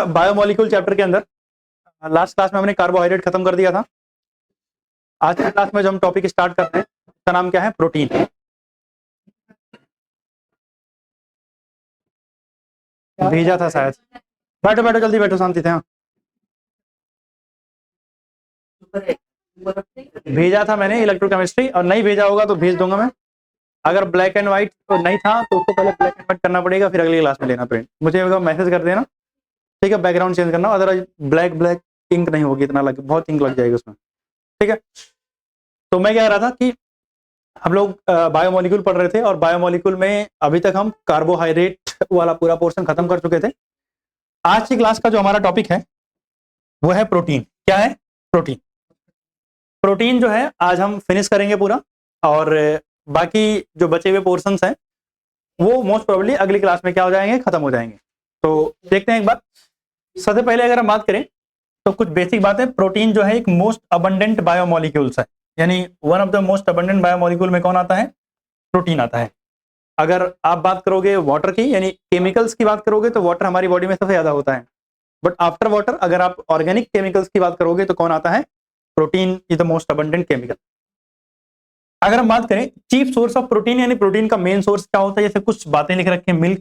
Biomolecule chapter के अंदर last class में हमने कार्बोहाइड्रेट खत्म कर दिया था। आज की क्लास में जो हम टॉपिक स्टार्ट करते हैं उसका नाम क्या है? प्रोटीन। भेजा था शायद। बैठो बैठो जल्दी बैठो, शांति से। हाँ, भेजा था मैंने इलेक्ट्रोकेमिस्ट्री, और नहीं भेजा होगा तो भेज दूंगा मैं। अगर ब्लैक एंड व्हाइट तो नहीं था तो उसको पहले ब्लैक एंड व्हाइट करना पड़ेगा, फिर अगली क्लास में लेना प्रिंट। मुझे मैसेज कर देना, ठीक है? बैकग्राउंड चेंज करना, अदरवाइज ब्लैक ब्लैक इंक नहीं होगी, इतना लग बहुत इंक लग जाएगी उसमें, ठीक है? तो मैं कह रहा था कि हम लोग बायोमोलिक्यूल पढ़ रहे थे, और बायोमोलिक्यूल में अभी तक हम कार्बोहाइड्रेट वाला पूरा पोर्शन खत्म कर चुके थे। आज की क्लास का जो हमारा टॉपिक है वो है प्रोटीन। क्या है? प्रोटीन। प्रोटीन जो है आज हम फिनिश करेंगे पूरा, और बाकी जो बचे हुए पोर्शंस हैं वो मोस्ट प्रोबेबली अगली क्लास में क्या हो जाएंगे? खत्म हो जाएंगे। तो देखते हैं एक बार। सबसे पहले अगर हम बात करें तो कुछ बेसिक बातें। प्रोटीन जो है एक मोस्ट अबंडेंट बायोमोलिक्यूल्स है, यानी one of the most abundant biomolecule में कौन आता है? प्रोटीन आता है। अगर आप बात करोगे वाटर की, यानी केमिकल्स की बात करोगे, तो वाटर हमारी बॉडी में सबसे ज्यादा होता है, बट आफ्टर वाटर अगर आप ऑर्गेनिक केमिकल्स की बात करोगे तो कौन आता है? Protein is the most abundant chemical. अगर हम बात करें चीफ सोर्स ऑफ प्रोटीन, यानी प्रोटीन का मेन सोर्स क्या होता है, जैसे कुछ बातें लिख रखे हैं। मिल्क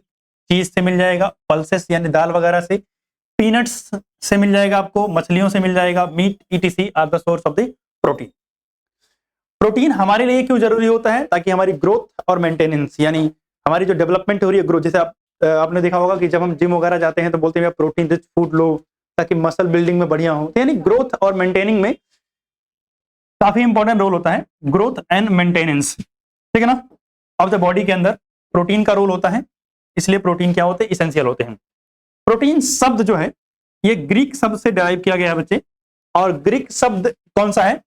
चीज से मिल जाएगा, पल्सेस यानी दाल वगैरह से, पीनट्स से मिल जाएगा आपको, मछलियों से मिल जाएगा, meat ETC are the source of the protein. Protein हमारे लिए क्यों जरूरी होता है? ताकि हमारी ग्रोथ और मेंटेनेंस, यानी हमारी जो डेवलपमेंट हो रही है, ग्रोथ, जैसे आपने देखा होगा कि जब हम जिम वगैरह जाते हैं तो बोलते हैं प्रोटीन रिच फूड लो ताकि मसल बिल्डिंग में बढ़िया हो। तो यानी ग्रोथ और मेंटेनिंग में काफी इंपॉर्टेंट रोल होता है, ग्रोथ एंड मेंटेनेंस, ठीक है ना, ऑफ द बॉडी के अंदर प्रोटीन का रोल होता है। इसलिए प्रोटीन क्या होते हैं? इसेंशियल होते हैं। प्रोटीन शब्द जो है ये ग्रीक शब्द से डिराइव किया गया है बच्चे, और ग्रीक शब्द कौन सा है?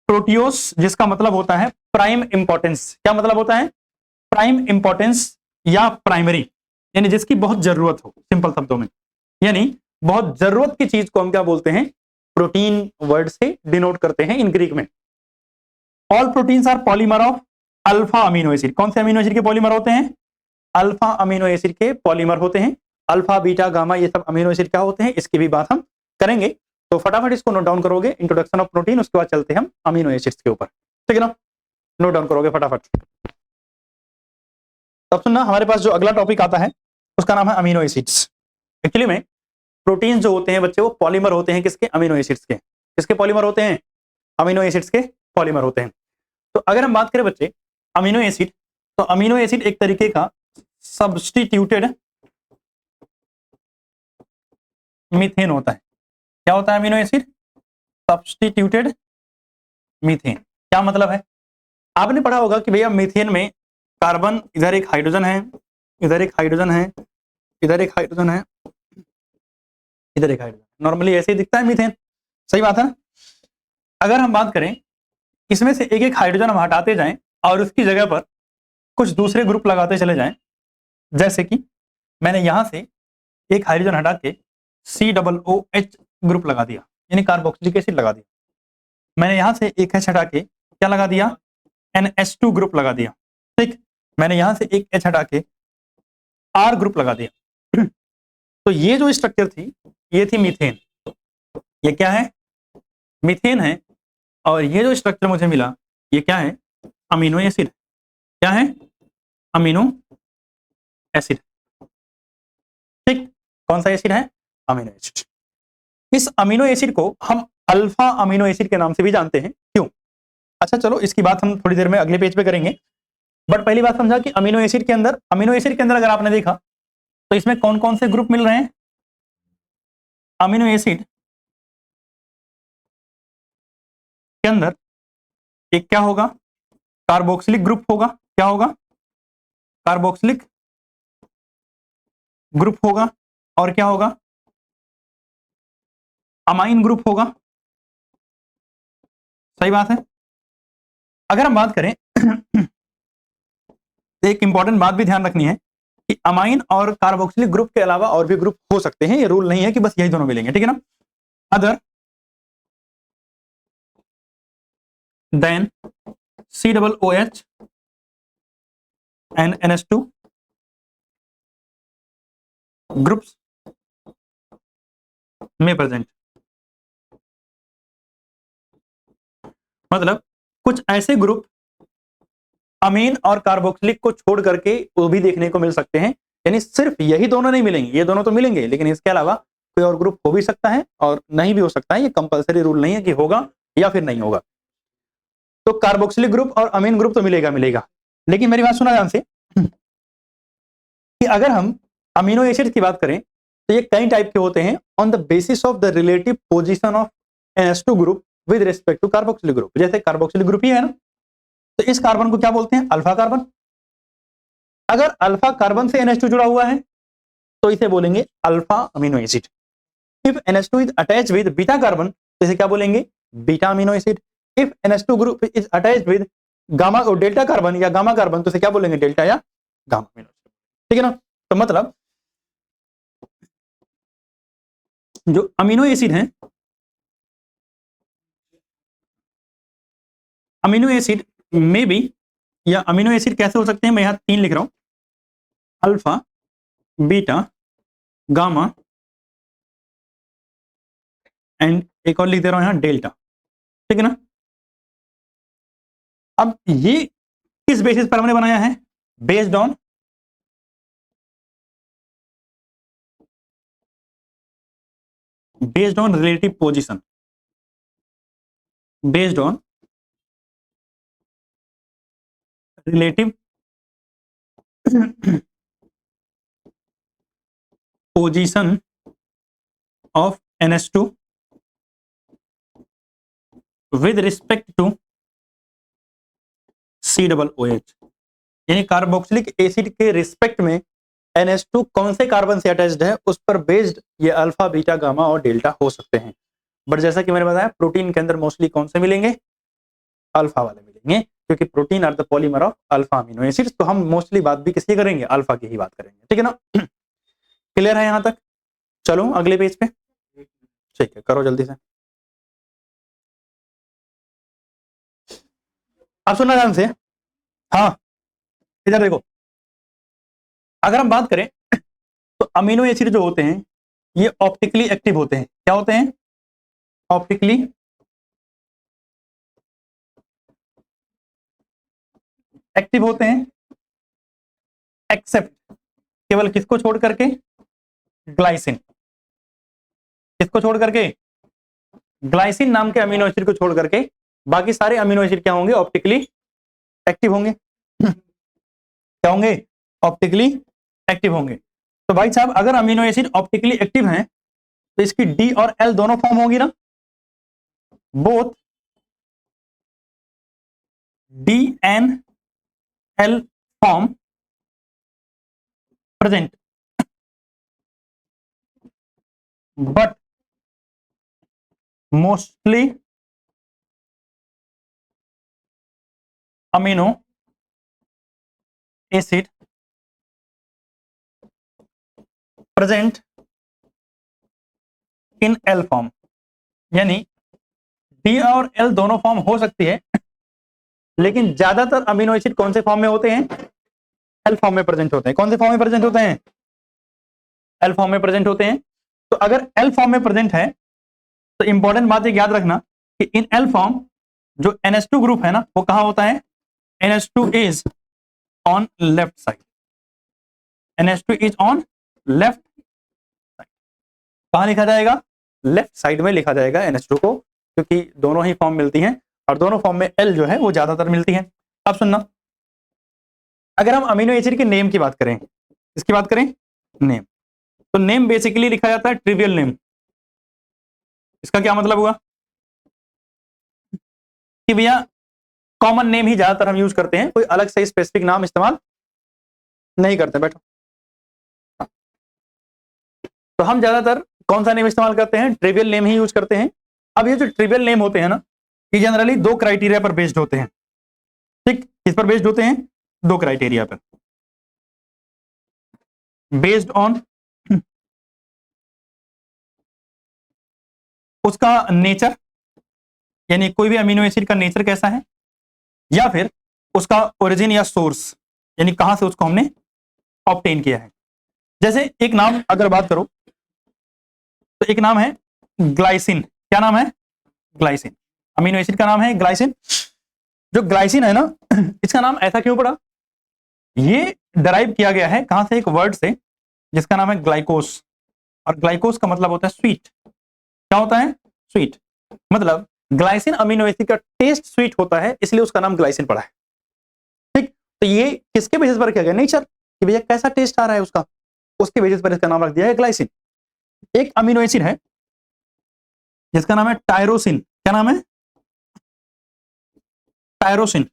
प्रोटियोस, जिसका मतलब होता है प्राइम इंपॉर्टेंस। क्या मतलब होता है? प्राइम इंपॉर्टेंस या प्राइमरी, यानी जिसकी बहुत जरूरत हो, सिंपल शब्दों में। यानी बहुत जरूरत की चीज को हम क्या बोलते हैं? प्रोटीन वर्ड से डिनोट करते हैं इन ग्रीक में। All proteins are polymer of alpha amino acid. कौन से अमीनो एसिड के पॉलीमर होते हैं? अल्फा अमीनो एसिड के पॉलीमर होते हैं। अल्फा बीटा गामा ये सब अमीनो एसिड क्या होते हैं, इसकी भी बात हम करेंगे। तो फटाफट इसको नोट डाउन करोगे, इंट्रोडक्शन ऑफ प्रोटीन, उसके बाद चलते हैं हम अमीनो एसिड्स के ऊपर, ठीक है ना? नोट डाउन करोगे फटाफट। तब सुनना, हमारे पास जो अगला टॉपिक आता है उसका नाम है अमीनो एसिड्स। एक्चुअली में प्रोटीन जो होते हैं बच्चे वो पॉलीमर होते हैं किसके? अमीनो एसिड्स के। किसके पॉलीमर होते हैं? अमीनो एसिड्स के पॉलीमर होते हैं। तो अगर हम बात करें बच्चे अमीनो एसिड, तो अमीनो एसिड एक तरीके का सब्स्टिट्यूटेड मीथेन होता है। क्या होता है अमीनो एसिड? Substituted methane. क्या मतलब है? आपने पढ़ा होगा कि भैया मीथेन में कार्बन, इधर एक हाइड्रोजन है, इधर एक हाइड्रोजन है, इधर एक हाइड्रोजन है, इधर एक हाइड्रोजन। नॉर्मली ऐसे ही दिखता है मीथेन, सही बात है ना? अगर हम बात करें इसमें से एक एक हाइड्रोजन हम हटाते जाएं और उसकी जगह पर कुछ दूसरे ग्रुप लगाते चले जाएं, जैसे कि मैंने यहां से एक हाइड्रोजन हटा के COOH ग्रुप लगा दिया, यानी कार्बोक्सिलिक एसिड लगा दिया। मैंने यहां से एक H हटा के क्या लगा दिया? NH2 ग्रुप लगा दिया, ठीक। मैंने यहां से एक H हटा के R ग्रुप लगा दिया। तो ये जो स्ट्रक्चर थी ये थी मीथेन। ये क्या है? मीथेन है। और ये जो स्ट्रक्चर मुझे मिला ये क्या है? Amino acid. क्या है? अमीनो एसिड, ठीक। कौन सा एसिड है? Amino acid. इस अमीनो एसिड को हम अल्फा अमीनो एसिड के नाम से भी जानते हैं। क्यों? अच्छा चलो इसकी बात हम थोड़ी देर में अगले पेज पे करेंगे, बट पहली बात समझा कि अमीनो एसिड के अंदर अगर आपने देखा तो इसमें कौन कौन से ग्रुप मिल रहे हैं? अमीनो एसिड के अंदर एक क्या होगा? कार्बोक्सिलिक ग्रुप होगा। क्या होगा? कार्बोक्सिलिक ग्रुप होगा। और क्या होगा? अमाइन ग्रुप होगा। सही बात है। अगर हम बात करें एक इंपॉर्टेंट बात भी ध्यान रखनी है कि अमाइन और कार्बोक्सिलिक ग्रुप के अलावा और भी ग्रुप हो सकते हैं, ये रूल नहीं है कि बस यही दोनों मिलेंगे, ठीक है ना? Other than COOH and NH2 groups में प्रेजेंट। मतलब कुछ ऐसे ग्रुप अमीन और कार्बोक्सिलिक को छोड़ करके वो भी देखने को मिल सकते हैं, यानी सिर्फ यही दोनों नहीं मिलेंगे, ये दोनों तो मिलेंगे, लेकिन इसके अलावा कोई और ग्रुप हो भी सकता है और नहीं भी हो सकता है। ये कंपलसरी रूल नहीं है कि होगा या फिर नहीं होगा। तो कार्बोक्सिलिक ग्रुप और अमीन ग्रुप तो मिलेगा मिलेगा, लेकिन मेरी बात सुना ध्यान से कि अगर हम अमीनो एसिड की बात करें तो ये कई टाइप के होते हैं on the basis of the relative position of NH2 group with respect to carboxylic group. जैसे कार्बोक्सिलिक ग्रुप ही है ना, तो इस कार्बन को क्या बोलते हैं? Alpha carbon. अगर अल्फा कार्बन से NH2 जुड़ा हुआ है तो इसे बोलेंगे alpha amino acid. If NH2 is attached with beta carbon तो इसे क्या बोलेंगे? Beta amino acid. If NH2 group is attached with gamma और डेल्टा कार्बन या गामा कार्बन तो इसे क्या बोलेंगे? डेल्टा या गामा अमीनो एसिड। ठीक है ना? तो मतलब जो अमीनो एसिड हैं, अमीनो एसिड में भी, या अमीनो एसिड कैसे हो सकते हैं? मैं यहां 3 लिख रहा हूं, अल्फा, बीटा, गामा एंड एक और लिख दे रहा हूं यहां डेल्टा। ठीक है ना? अब ये किस बेसिस पर हमने बनाया है? Based on relative position, based on relative position of NH2 with respect to COOH। यानी कार्बोक्सिलिक एसिड के रिस्पेक्ट में NH2 कौन से कार्बन से अटैच्ड है उस पर बेस्ड ये अल्फा, बीटा, गामा और डेल्टा हो सकते हैं। बट जैसा कि मैंने बताया, प्रोटीन के अंदर मोस्टली कौन से मिलेंगे? अल्फा वाले मिलेंगे, क्योंकि protein are the polymer of alpha amino acids. तो हम मोस्टली बात भी किसकी करेंगे? अल्फा की ही बात करेंगे। ठीक है ना? क्लियर है यहां तक? चलो अगले पेज पे। ठीक है, करो जल्दी से। अब सुनना ध्यान से। हाँ, इधर देखो, अगर हम बात करें तो अमीनो एसिड जो होते हैं ये ऑप्टिकली एक्टिव होते हैं। क्या होते हैं? ऑप्टिकली एक्टिव होते हैं, एक्सेप्ट केवल किसको छोड़ करके? ग्लाइसिन। किसको छोड़ करके? ग्लाइसिन नाम के अमीनो एसिड को छोड़ करके बाकी सारे अमीनो एसिड क्या होंगे? ऑप्टिकली एक्टिव होंगे। क्या होंगे? ऑप्टिकली एक्टिव होंगे। तो भाई साहब, अगर अमीनो एसिड ऑप्टिकली एक्टिव हैं तो इसकी डी और एल दोनों फॉर्म होगी ना? Both D and L form present, but mostly amino acid present in L form. यानी डी और एल दोनों फॉर्म हो सकती है, लेकिन ज्यादातर अमीनो एसिड कौन से फॉर्म में होते हैं? एल फॉर्म में प्रेजेंट होते हैं। कौन से फॉर्म में प्रेजेंट होते हैं? एल फॉर्म में प्रेजेंट होते हैं। तो अगर एल फॉर्म में प्रेजेंट है तो इंपॉर्टेंट बात एक याद रखना कि इन एल फॉर्म जो NH2 ग्रुप है ना, वो कहां होता है? NH2 is on left side. NH2 is on left side. कहां लिखा जाएगा? लेफ्ट साइड में लिखा जाएगा NH2 को, क्योंकि दोनों ही फॉर्म मिलती हैं और दोनों फॉर्म में एल जो है वो ज्यादातर मिलती है। अब सुनना, अगर हम अमीनो एसिड के नेम की बात करें, इसकी बात करें नेम, तो नेम बेसिकली लिखा जाता है ट्रिवियल नेम। इसका क्या मतलब हुआ? कि भैया कॉमन नेम ही ज्यादातर हम यूज करते हैं, कोई अलग से स्पेसिफिक नाम इस्तेमाल नहीं करते। बैठो। तो हम ज्यादातर कौन सा नेम इस्तेमाल करते हैं? ट्रिवियल नेम ही यूज करते हैं। अब ये जो ट्रिवियल नेम होते हैं ना, ये जनरली 2 क्राइटेरिया पर बेस्ड होते हैं। ठीक, किस पर बेस्ड होते हैं? 2 क्राइटेरिया पर। बेस्ड ऑन उसका नेचर, यानी कोई भी अमीनो एसिड का नेचर कैसा है, या फिर उसका ओरिजिन या सोर्स, यानी कहां से उसको हमने ऑब्टेन किया है। जैसे एक नाम अगर बात करो तो एक नाम है ग्लाइसिन, क्या नाम है? ग्लाइसिन। अमीनो एसिड का नाम है ग्लाइसिन। जो ग्लाइसिन है ना, इसका नाम ऐसा क्यों पड़ा? ये डराइव किया गया है कहां से? एक वर्ड से जिसका नाम है ग्लाइकोस, और ग्लाइकोस का मतलब होता है स्वीट। क्या होता है? स्वीट। मतलब ग्लाइसिन अमीनो एसिड का टेस्ट स्वीट होता है, इसलिए उसका नाम ग्लाइसिन पड़ा है। ठीक, तो ये किसके बेसिस पर किया गया? नेचर, कि भैया कैसा टेस्ट आ रहा है उसका, उसके बेसिस पर इसका नाम रख दिया है ग्लाइसिन। एक अमीनो एसिड है जिसका नाम है टायरोसिन। क्या नाम है? टायरोसिन।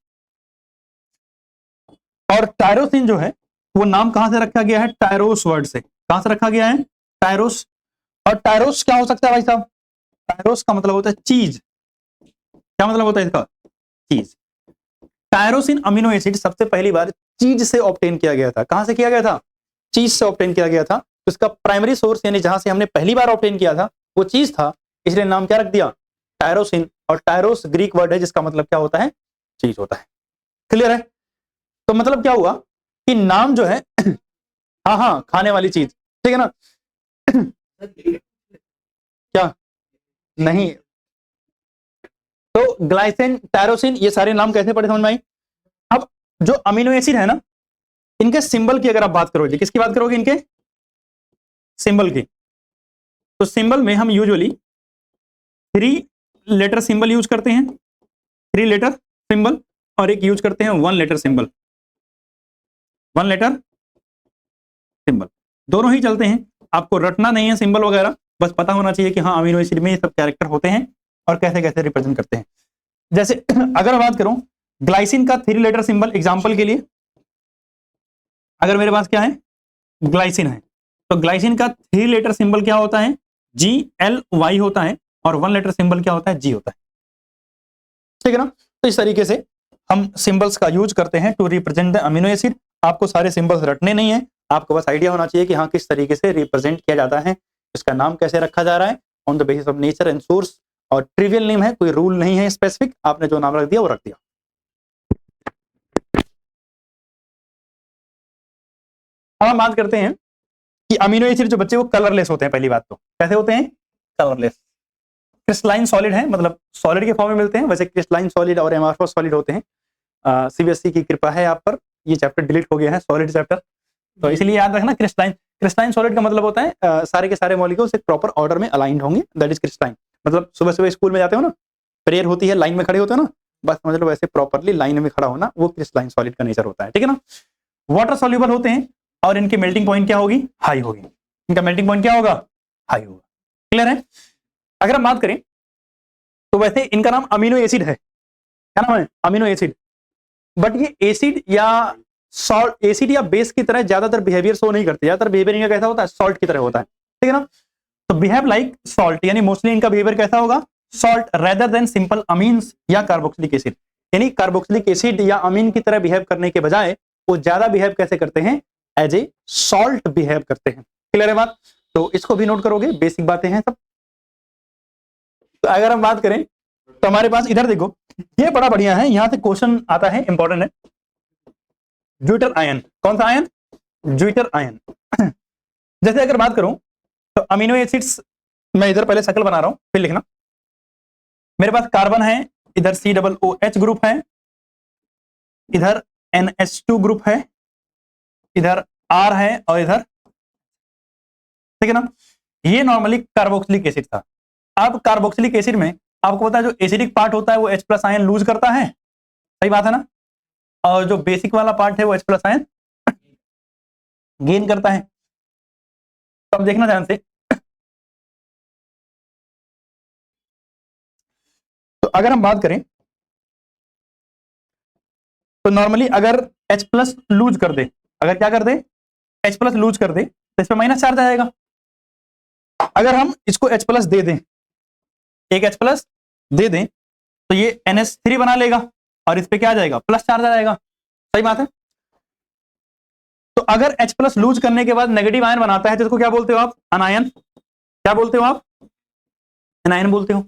और टायरोसिन जो है वो नाम कहां से रखा गया है? टायरोस वर्ड से। कहां से रखा गया है? टायरोस। और टायरोस क्या हो सकता है भाई साहब? टायरोस का मतलब होता है चीज। क्या मतलब होता है इसका? चीज। टायरोसिन अमीनो एसिड सबसे पहली बार चीज से ऑब्टेन किया गया था। कहां से किया गया था? चीज से ऑब्टेन किया गया था। तो इसका प्राइमरी सोर्स यानी जहां से हमने पहली बार ऑब्टेन किया था वो चीज था, इसलिए नाम क्या रख दिया? टायरोसिन। और टायरोस ग्रीक वर्ड है जिसका मतलब क्या होता है? चीज होता है। क्लियर है? तो मतलब क्या हुआ कि नाम जो है हाँ हाँ, खाने वाली चीज, ठीक है ना? क्या? नहीं, तो ग्लाइसिन, टायरोसिन, ये सारे नाम कैसे पड़े समझ में आई? अब जो अमीनो एसिड है ना, इनके सिंबल की अगर आप बात करोगे, किसकी बात करोगे? इनके सिंबल की। तो सिंबल में हम यूजुअली 3 लेटर सिंबल यूज करते हैं, 3 लेटर सिंबल, और एक यूज करते हैं 1 लेटर सिंबल। 1 लेटर सिंबल दोनों ही चलते हैं, आपको रटना नहीं है सिंबल वगैरह, बस पता होना चाहिए कि हाँ अमीनो एसिड में ये सब कैरेक्टर होते हैं और कैसे कैसे रिप्रेजेंट करते हैं। जैसे अगर मैं बात करूं ग्लाइसिन का 3 लेटर सिंबल, एग्जांपल के लिए अगर मेरे पास क्या है? ग्लाइसिन है, तो ग्लाइसिन का 3 लेटर सिंबल क्या होता है? GLY होता है, और 1 लेटर सिंबल क्या होता है? G होता है। ठीक है ना? तो इस तरीके से हम सिंबल्स का यूज करते हैं to represent the amino acid. आपको सारे सिंबल्स रटने नहीं है, आपको बस आइडिया होना चाहिए कि हाँ किस तरीके से रिप्रेजेंट किया जाता है, इसका नाम कैसे रखा जा रहा है, on the basis of nature and source. और ट्रिवियल नेम है, कोई रूल नहीं है स्पेसिफिक, आपने जो नाम रख दिया वो रख दिया। अब हम बात करते हैं कि अमीनो एसिड जो बच्चे वो कलरलेस होते हैं। पहली बात तो कैसे होते हैं? कलरलेस। क्रिस्टलाइन सॉलिड है, मतलब सॉलिड के फॉर्म में मिलते हैं। वैसे क्रिस्टलाइन सॉलिड और एमॉर्फस सॉलिड होते हैं। सीबीएसई की कृपा है आप पर, ये चैप्टर डिलीट हो गया है, सॉलिड चैप्टर, तो इसलिए याद रखना क्रिस्टलाइन। क्रिस्टलाइन सॉलिड का मतलब होता है सारे के सारे मॉलिक्यूल्स एक प्रॉपर ऑर्डर में अलाइंड होंगे, दैट इज क्रिस्टलाइन। मतलब सुबह सुबह स्कूल में जाते हो ना, प्रेयर होती है, लाइन में खड़े होते हो ना, बस समझ लो वैसे प्रॉपरली लाइन में खड़ा होना, वो क्रिस्टलाइन सॉलिड का नेचर होता है। ठीक है ना? वाटर सॉल्युबल होते हैं और इनकी मेल्टिंग पॉइंट क्या होगी? हाई होगी। इनका मेल्टिंग पॉइंट क्या होगा? हाई होगा। क्लियर है? अगर हम बात करें तो वैसे इनका नाम अमीनो एसिड है। क्या नाम है? Amino acid. बट ये एसिड या सॉल्ट, एसिड या बेस की तरह ज्यादातर बिहेवियर शो नहीं करते। ज्यादातर बिहेवियर इनका कैसा होता है? सॉल्ट की तरह होता है। ठीक है ना? तो बिहेव लाइक सॉल्ट, यानी मोस्टली इनका बिहेवियर कैसा होगा? Salt rather than simple amines या कार्बोक्सिलिक एसिड। यानी कार्बोक्सिलिक एसिड या अमीन की तरह बिहेव करने के बजाय वो ज्यादा बिहेव कैसे करते हैं? एज ए सॉल्ट बिहेव करते हैं। क्लियर है बात? तो इसको भी नोट करोगे, बेसिक बातें हैं सब। तो अगर हम बात करें तो हमारे पास इधर देखो, ये बड़ा बढ़िया है, यहां से क्वेश्चन आता है, इंपॉर्टेंट है। ज्यूटर आयन, कौन सा आयन? Zwitter ion. जैसे अगर बात करूं तो अमीनो एसिड्स, मैं इधर पहले शक्ल बना रहा हूं फिर लिखना। मेरे पास कार्बन है, इधर COOH ग्रुप है, इधर NH2 ग्रुप है, इधर R है, और इधर, ठीक है ना? ये नॉर्मली कार्बोक्सिलिक एसिड था। अब कार्बोक्सिलिक एसिड में आपको पता है जो एसिडिक पार्ट होता है वो H+ आयन लूज करता है, सही बात है ना? और जो बेसिक वाला पार्ट है वो H+ आयन गेन करता है। तो अब देखना ध्यान से, तो अगर हम बात करें तो नॉर्मली अगर H+ लूज कर दे, अगर क्या कर दे? H+ लूज कर दे तो इस पे माइनस चार्ज आएगा। अगर हम इसको H+ दे दें, एक H+ दे दें, तो ये NH3 बना लेगा और इस पे क्या आ जाएगा? प्लस चार्ज आ जाएगा। सही बात है? तो अगर H+ लूज करने के बाद नेगेटिव आयन बनाता है तो इसको क्या बोलते हो आप? अनायन। क्या बोलते हो आप? एनायन बोलते हो।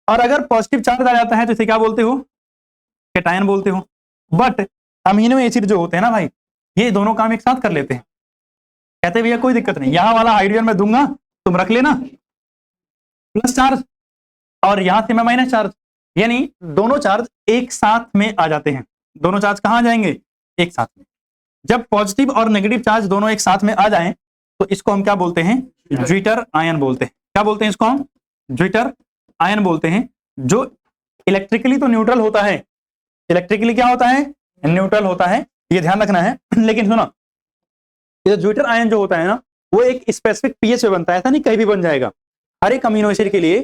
और अगर पॉजिटिव चार्ज आ जाता है तो इसे क्या बोलते हो? कैटायन बोलते हो। बट अमीनो एसिड जो होते हैं ना भाई, ये दोनों काम एक साथ कर लेते हैं। कहते भैया कोई दिक्कत नहीं, यहां वाला हाइड्रोजन मैं दूंगा, तुम रख लेना, प्लस चार्ज और यहां से मैं माइनस चार्ज, यानी दोनों चार्ज एक साथ में आ जाते हैं। दोनों चार्ज कहां आ जाएंगे? एक साथ में। जब पॉजिटिव और नेगेटिव चार्ज दोनों एक साथ में आ जाएं तो इसको हम क्या बोलते हैं? ज्विटर आयन बोलते हैं। क्या बोलते हैं इसको हम? ज्विटर आयन बोलते हैं, जो इलेक्ट्रिकली तो न्यूट्रल होता है। इलेक्ट्रिकली क्या होता है? न्यूट्रल होता है, ये ध्यान रखना है। लेकिन सुनो, ये ज्विटर आयन जो होता है ना, वो एक स्पेसिफिक पीएच पे बनता है, ऐसा नहीं कहीं भी बन जाएगा। हर एक अमीनो एसिड के लिए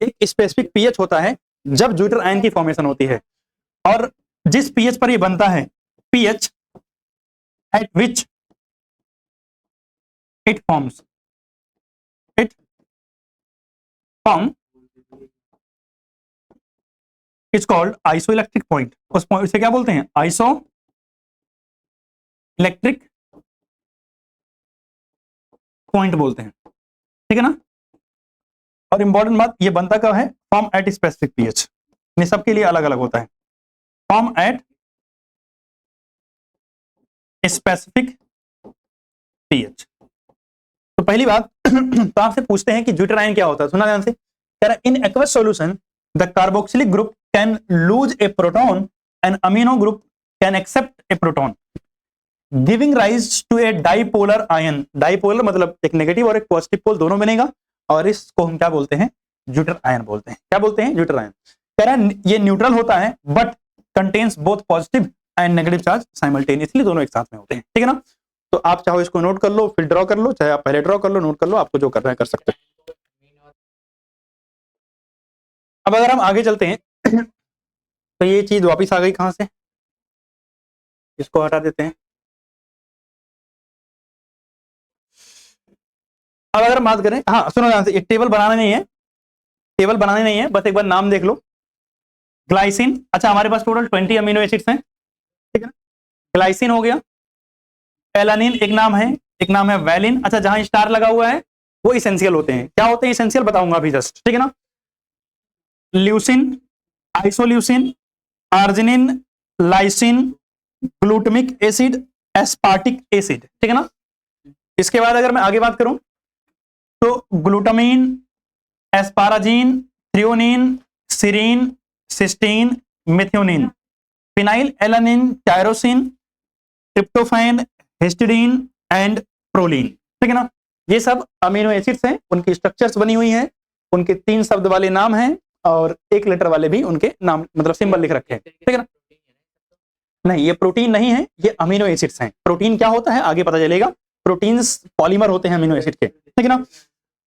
एक स्पेसिफिक पीएच होता है जब ज्विटर आयन की फॉर्मेशन होती है। और जिस पीएच पर ये बनता है, pH eight which it forms, it form is called isoelectric point. उस पॉइंट से क्या बोलते हैं? आइसो इलेक्ट्रिक पॉइंट बोलते हैं, ठीक है ना। और इंपॉर्टेंट बात, ये बनता कब है? Form at specific pH. ये सबके लिए अलग अलग होता है। Form at specific pH. तो पहली बात तो आपसे पूछते हैं कि ज्विटर आयन क्या होता है। सुना ध्यान से, कह रहा in aqueous solution the carboxylic group can lose a proton and amino group can accept a proton giving rise to a dipolar ion. Dipolar मतलब एक नेगेटिव और एक पॉजिटिव पोल दोनों बनेगा, और इसको हम क्या बोलते हैं? ज्विटर आयन बोलते हैं। क्या बोलते हैं? Zwitter ion. कह रहा है ये न्यूट्रल होता है but contains both positive and negative charge simultaneously, दोनों एक साथ में होते हैं, ठीक है ना। तो आप चाहो इसको नोट कर लो, फिर ड्रॉ कर लो, चाहे आप पहले ड्रॉ कर लो, नोट कर लो, आपको जो करना है कर सकते हैं। अब अगर हम आगे चलते हैं तो ये चीज वापिस आ गई कहां से, इसको हटा देते हैं। अब अगर हम बात करें, हाँ सुनो ध्यान से, ये टेबल बनाना नहीं है, टेबल बनाने नहीं है, बस एक बार नाम देख लो। ग्लाइसिन, अच्छा हमारे पास टोटल 20 अमीनो एसिड्स हैं, ठीक है ना। ग्लाइसिन हो गया, एलानिन एक नाम है, एक नाम है वैलिन। अच्छा जहां स्टार लगा हुआ है वो इसेंशियल होते हैं। क्या होते हैं इसेंशियल? बताऊंगा अभी जस्ट, ठीक है ना। Leucine, isoleucine, arginine, lysine, glutamic acid, aspartic acid, ठीक है ना। इसके बाद अगर मैं आगे बात करूं तो glutamine, asparagine, threonine, serine, cysteine, methionine, phenylalanine, tyrosine, tryptophan, histidine and proline, ठीक है ना। ये सब अमीनो एसिड्स हैं, उनकी स्ट्रक्चर्स बनी हुई हैं, उनके 3 शब्द वाले नाम हैं और 1 लेटर वाले भी उनके नाम मतलब सिंबल लिख रखे हैं, ठीक है ना। नहीं, ये प्रोटीन नहीं है, ये अमीनो एसिड्स हैं। प्रोटीन क्या होता है आगे पता चलेगा। प्रोटीन्स पॉलीमर होते हैं अमीनो एसिड के, ठीक है ना।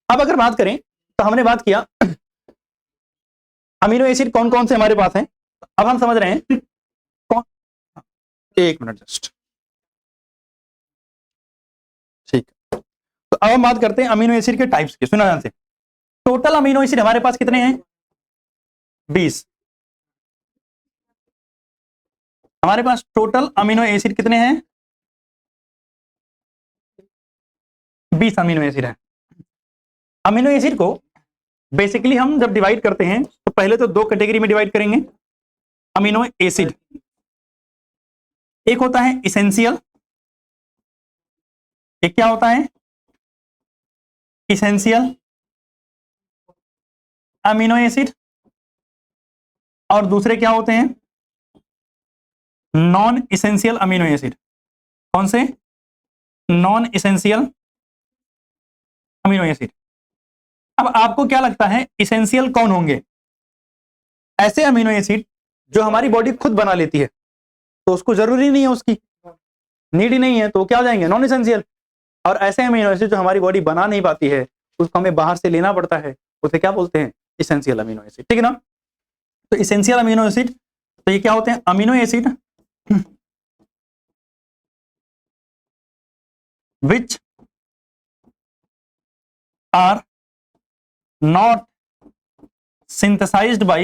अब अगर बात करें तो हमने बात किया अमीनो एसिड कौन कौन से हमारे पास हैं। अब हम समझ रहे हैं कौन, एक मिनट जस्ट, ठीक। तो अब हम बात करते हैं अमीनो एसिड के टाइप्स की। सुना ध्यान से, टोटल अमीनो एसिड हमारे पास कितने हैं? 20। हमारे पास टोटल अमीनो एसिड कितने हैं? 20 अमीनो एसिड है। अमीनो एसिड को बेसिकली हम जब डिवाइड करते हैं तो पहले तो 2 कैटेगरी में डिवाइड करेंगे अमीनो एसिड। एक होता है इसेंशियल, एक क्या होता है? इसेंशियल अमीनो एसिड, और दूसरे क्या होते हैं? Non essential amino acid. कौन से? Non essential amino acid. अब आपको क्या लगता है इसेंशियल कौन होंगे? ऐसे अमीनो एसिड जो हमारी बॉडी खुद बना लेती है, तो उसको जरूरी नहीं है, उसकी नीड ही नहीं है, तो क्या हो जाएंगे? Non essential. और ऐसे अमीनो एसिड जो हमारी बॉडी बना नहीं पाती है, उसको हमें बाहर से लेना पड़ता है, उसे क्या बोलते हैं? इसेंशियल अमीनो एसिड, ठीक है ना। तो इसेंशियल अमीनो एसिड, तो ये क्या होते हैं? Amino acid which are not synthesized by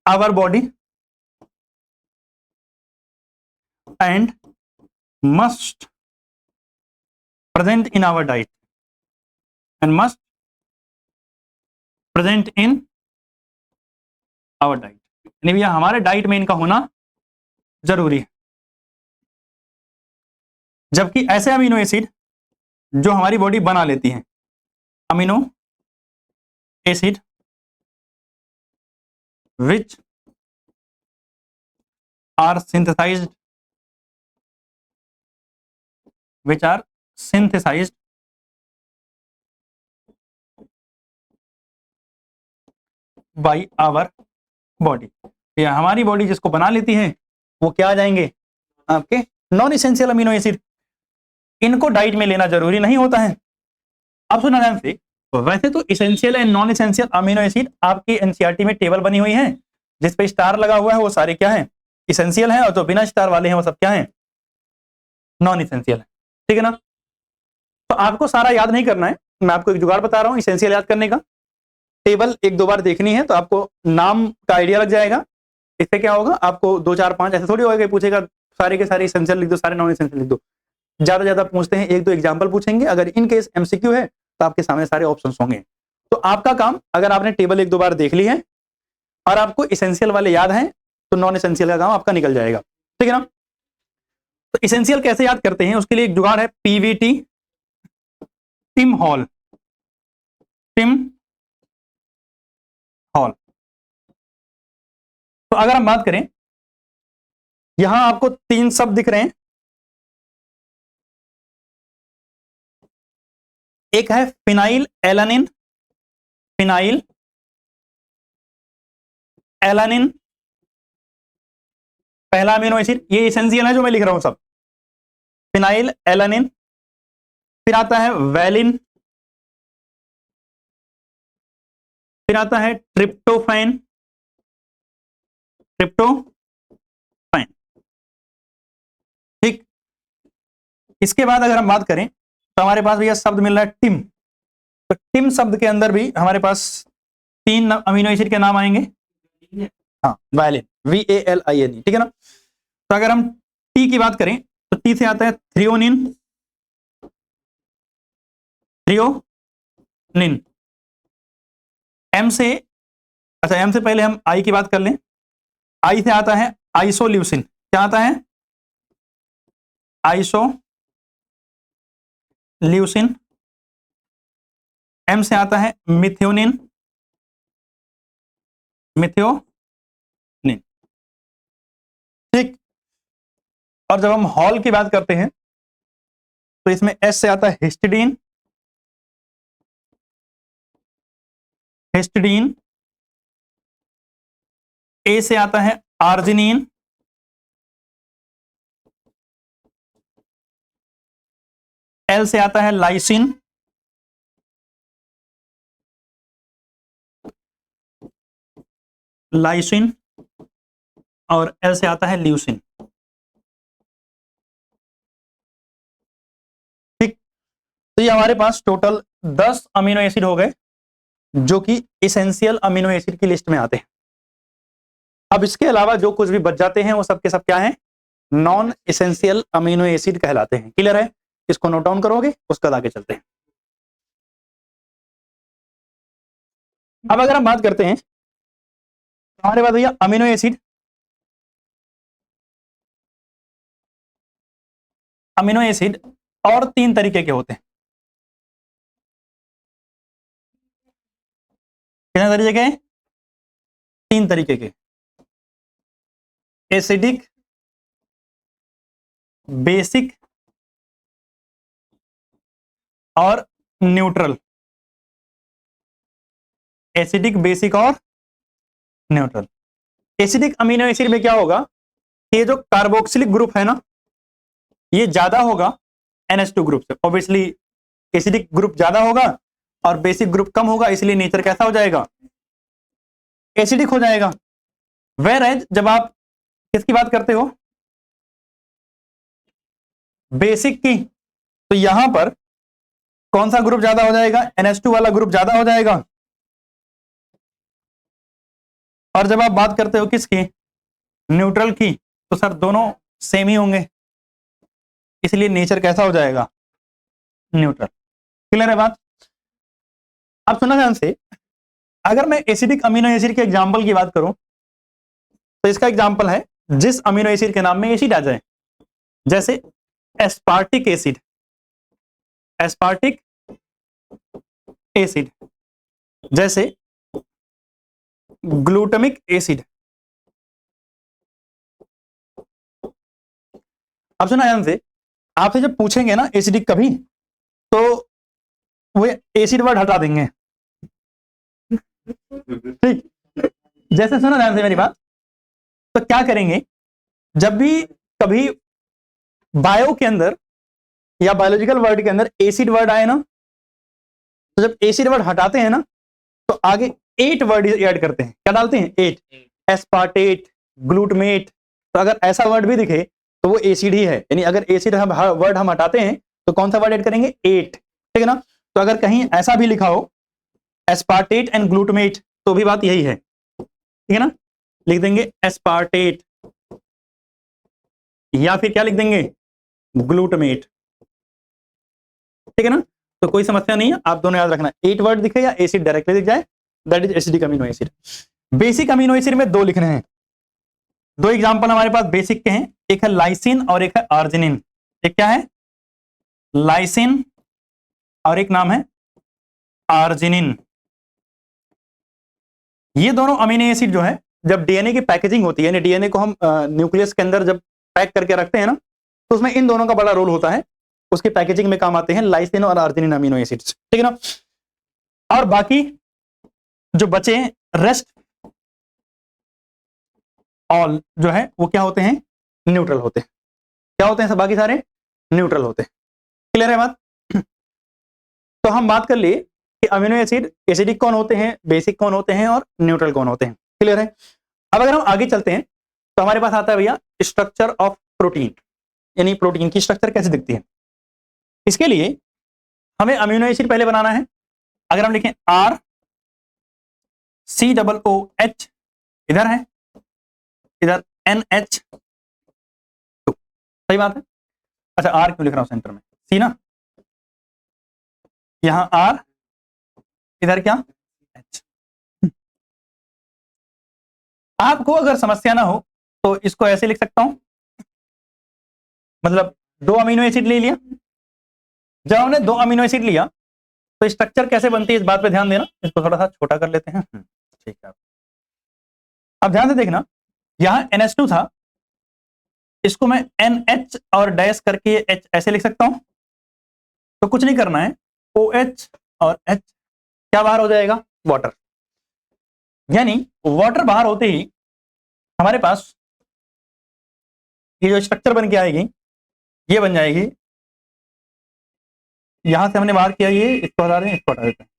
our body and must present in our diet and must present in our diet, यानी भैया हमारे डाइट में इनका होना जरूरी है। जबकि ऐसे अमीनो एसिड जो हमारी बॉडी बना लेती है, amino acid which are synthesized by our body. या हमारी बॉडी जिसको बना लेती है वो क्या आ जाएंगे, आपके नॉन इसेंशियल अमीनो एसिड। इनको डाइट में लेना जरूरी नहीं होता है। अब सुना ध्यान से, वैसे तो essential and non essential amino acid आपकी एनसीईआरटी में टेबल बनी हुई है, जिस पे स्टार लगा हुआ है वो सारे क्या है, इसेंशियल है, और जो बिना स्टार वाले हैं वो सब क्या है, नॉन इसेंशियल है। ठीक है ना। तो आपको सारा याद नहीं करना है, मैं आपको एक जुगाड़ बता रहा हूं इसेंशियल याद करने का। टेबल एक दो बार देखनी है तो आपको नाम का आइडिया लग जाएगा। इससे क्या होगा, आपको 2 4 5 ऐसे थोड़ी होगा पूछेगा सारे के सारे इसेंशियल लिख दो, सारे नॉन इसेंशियल लिख दो। ज्यादा पूछते हैं, 1 2 एग्जाम्पल पूछेंगे। अगर इन केस एमसीक्यू है तो आपके सामने सारे ऑप्शंस होंगे। तो आपका काम, अगर आपने टेबल 1 2 बार देख ली है और आपको इसेंशियल वाले याद हैं, तो नॉन इसेंशियल का काम आपका निकल जाएगा। ठीक है ना। तो इसेंशियल कैसे याद करते हैं, उसके लिए एक जुगाड़ है, पीवीटी टिम हॉल। तो अगर हम बात करें, यहां आपको 3 शब्द दिख रहे हैं। एक है फिनाइल एलानिन, पहला अमीनो एसिड, ये इसेंशियल है जो मैं लिख रहा हूं सब, फिनाइल एलानिन। फिर आता है वैलिन, फिर आता है ट्रिप्टोफैन। ठीक। इसके बाद अगर हम बात करें तो हमारे पास भैया शब्द मिल रहा है टिम। तो टिम शब्द के अंदर भी हमारे पास 3 अमीनो एसिड के नाम आएंगे। हाँ, वायलिन, VALIN। ठीक है ना। तो अगर हम टी की बात करें तो टी से आता है थ्रियोनिन। एम से, अच्छा एम से पहले हम आई की बात कर लें। आई से आता है आइसोल्यूसिन। क्या आता है, आइसोल्यूसिन। एम से आता है मिथ्योनिन। ठीक। और जब हम हॉल की बात करते हैं तो इसमें एस से आता है हिस्टिडीन। ए से आता है आर्जिनिन। एल से आता है लाइसिन। और एल से आता है ल्यूसिन। ठीक। तो ये हमारे पास टोटल 10 अमीनो एसिड हो गए जो कि इसेंशियल अमीनो एसिड की लिस्ट में आते हैं। अब इसके अलावा जो कुछ भी बच जाते हैं वो सब के सब क्या है, नॉन इसेंशियल अमीनो एसिड कहलाते हैं। क्लियर है। इसको नोट डाउन करोगे, उसके बाद आगे चलते हैं। अब अगर हम बात करते हैं तो हमारे पास भैया अमीनो एसिड और 3 तरीके के होते हैं। कितने तरीके के, 3 तरीके के। एसिडिक, बेसिक और न्यूट्रल। एसिडिक, बेसिक और न्यूट्रल। एसिडिक अमीनो एसिड में क्या होगा, ये जो कार्बोक्सिलिक ग्रुप है ना, ये ज्यादा होगा NH2 ग्रुप से। ऑब्वियसली एसिडिक ग्रुप ज्यादा होगा और बेसिक ग्रुप कम होगा, इसलिए नेचर कैसा हो जाएगा, एसिडिक हो जाएगा। वेयर जब आप किसकी बात करते हो, बेसिक की, तो यहां पर कौन सा ग्रुप ज्यादा हो जाएगा, NH2 वाला ग्रुप ज्यादा हो जाएगा। और जब आप बात करते हो किसकी, न्यूट्रल की, तो सर दोनों सेम ही होंगे, इसलिए नेचर कैसा हो जाएगा, न्यूट्रल। क्लियर है बात। अब सुना ध्यान से, अगर मैं एसिडिक अमीनो एसिड के एग्जांपल की बात करूं तो इसका एग्जांपल है जिस अमीनो एसिड के नाम में एसिड आ जाए। जैसे एस्पार्टिक एसिड, एस्पार्टिक एसिड जैसे ग्लूटामिक एसिड। अब सुना ध्यान से, आपसे जब पूछेंगे ना एसिडिक कभी, तो वो एसिड वर्ड हटा देंगे, ठीक। जैसे सुना ध्यान से मेरी बात, तो क्या करेंगे, जब भी कभी बायो के अंदर या बायोलॉजिकल वर्ड के अंदर एसिड वर्ड आए ना, तो जब एसिड वर्ड हटाते हैं ना, तो आगे 8 वर्ड ऐड करते हैं। क्या डालते हैं? 8। एस्पार्टेट, ग्लूटमेट। तो अगर ऐसा वर्ड भी दिखे तो वो एसिड ही है, यानी अगर एसिड वर्ड हम हटाते हैं तो कौन सा वर्ड ऐड करेंगे? 8, ठीक है ना। तो अगर कहीं ऐसा भी लिखा हो एस्पार्टेट एंड ग्लूटमेट, तो भी बात यही है, ठीक है ना। लिख देंगे एस्पार्टेट, या फिर क्या लिख देंगे? ग्लूटमेट, ठीक है ना। तो कोई समस्या नहीं है, आप दोनों याद रखना, 8 वर्ड दिखे या एसिड डायरेक्टली दिख जाए, that is acidic amino acid. Basic amino acid में 2 लिखने हैं। 2 एग्जांपल हमारे पास बेसिक के हैं, एक है लाइसिन और एक है आर्जिनिन। एक क्या है? लाइसिन और एक नाम है आर्जिनिन। ये दोनों अमीनो एसिड जो है, जब डीएनए की पैकेजिंग होती है, यानी डीएनए को हम न्यूक्लियस के अंदर जब पैक करके रखते हैं ना, तो उसमें इन दोनों का बड़ा रोल होता है, उसकी पैकेजिंग में काम आते हैं लाइसिन और आर्जिनिन अमीनो एसिड्स, ठीक है ना। और बाकी जो बचे रेस्ट ऑल जो है वो क्या होते हैं? न्यूट्रल होते हैं। क्या होते हैं सब? बाकी सारे न्यूट्रल होते हैं। क्लियर है बात? तो हम बात कर लिए कि अमीनो एसिड एसिडिक कौन होते हैं, बेसिक कौन होते हैं और न्यूट्रल कौन होते हैं। क्लियर है? अब अगर हम आगे चलते हैं तो हमारे पास आता है भैया स्ट्रक्चर ऑफ प्रोटीन, यानी प्रोटीन की स्ट्रक्चर कैसे दिखती है। इसके लिए हमें अमीनो एसिड पहले बनाना है। अगर हम लिखें RCOOH, इधर है, इधर NH2, सही बात है। अच्छा, R क्यों लिख रहा हूं सेंटर में? सी ना, यहां R, इधर क्या? H। आपको अगर समस्या ना हो तो इसको ऐसे लिख सकता हूं, मतलब 2 अमीनो एसिड ले लिया। जब हमने 2 अमीनो एसिड लिया तो स्ट्रक्चर कैसे बनती है इस बात पे ध्यान देना। इसको थोड़ा सा छोटा कर लेते हैं, ठीक है। अब ध्यान से देखना, यहां NH2 था, इसको मैं NH और डैश करके H ऐसे लिख सकता हूं। तो कुछ नहीं करना है, OH और H क्या बाहर हो जाएगा? वाटर। यानी वाटर बाहर होते ही हमारे पास ये जो स्ट्रक्चर बन के आएगी, ये बन जाएगी। यहां से हमने बाहर किया, ये इसको हटा दें, इसको हटा देते हैं।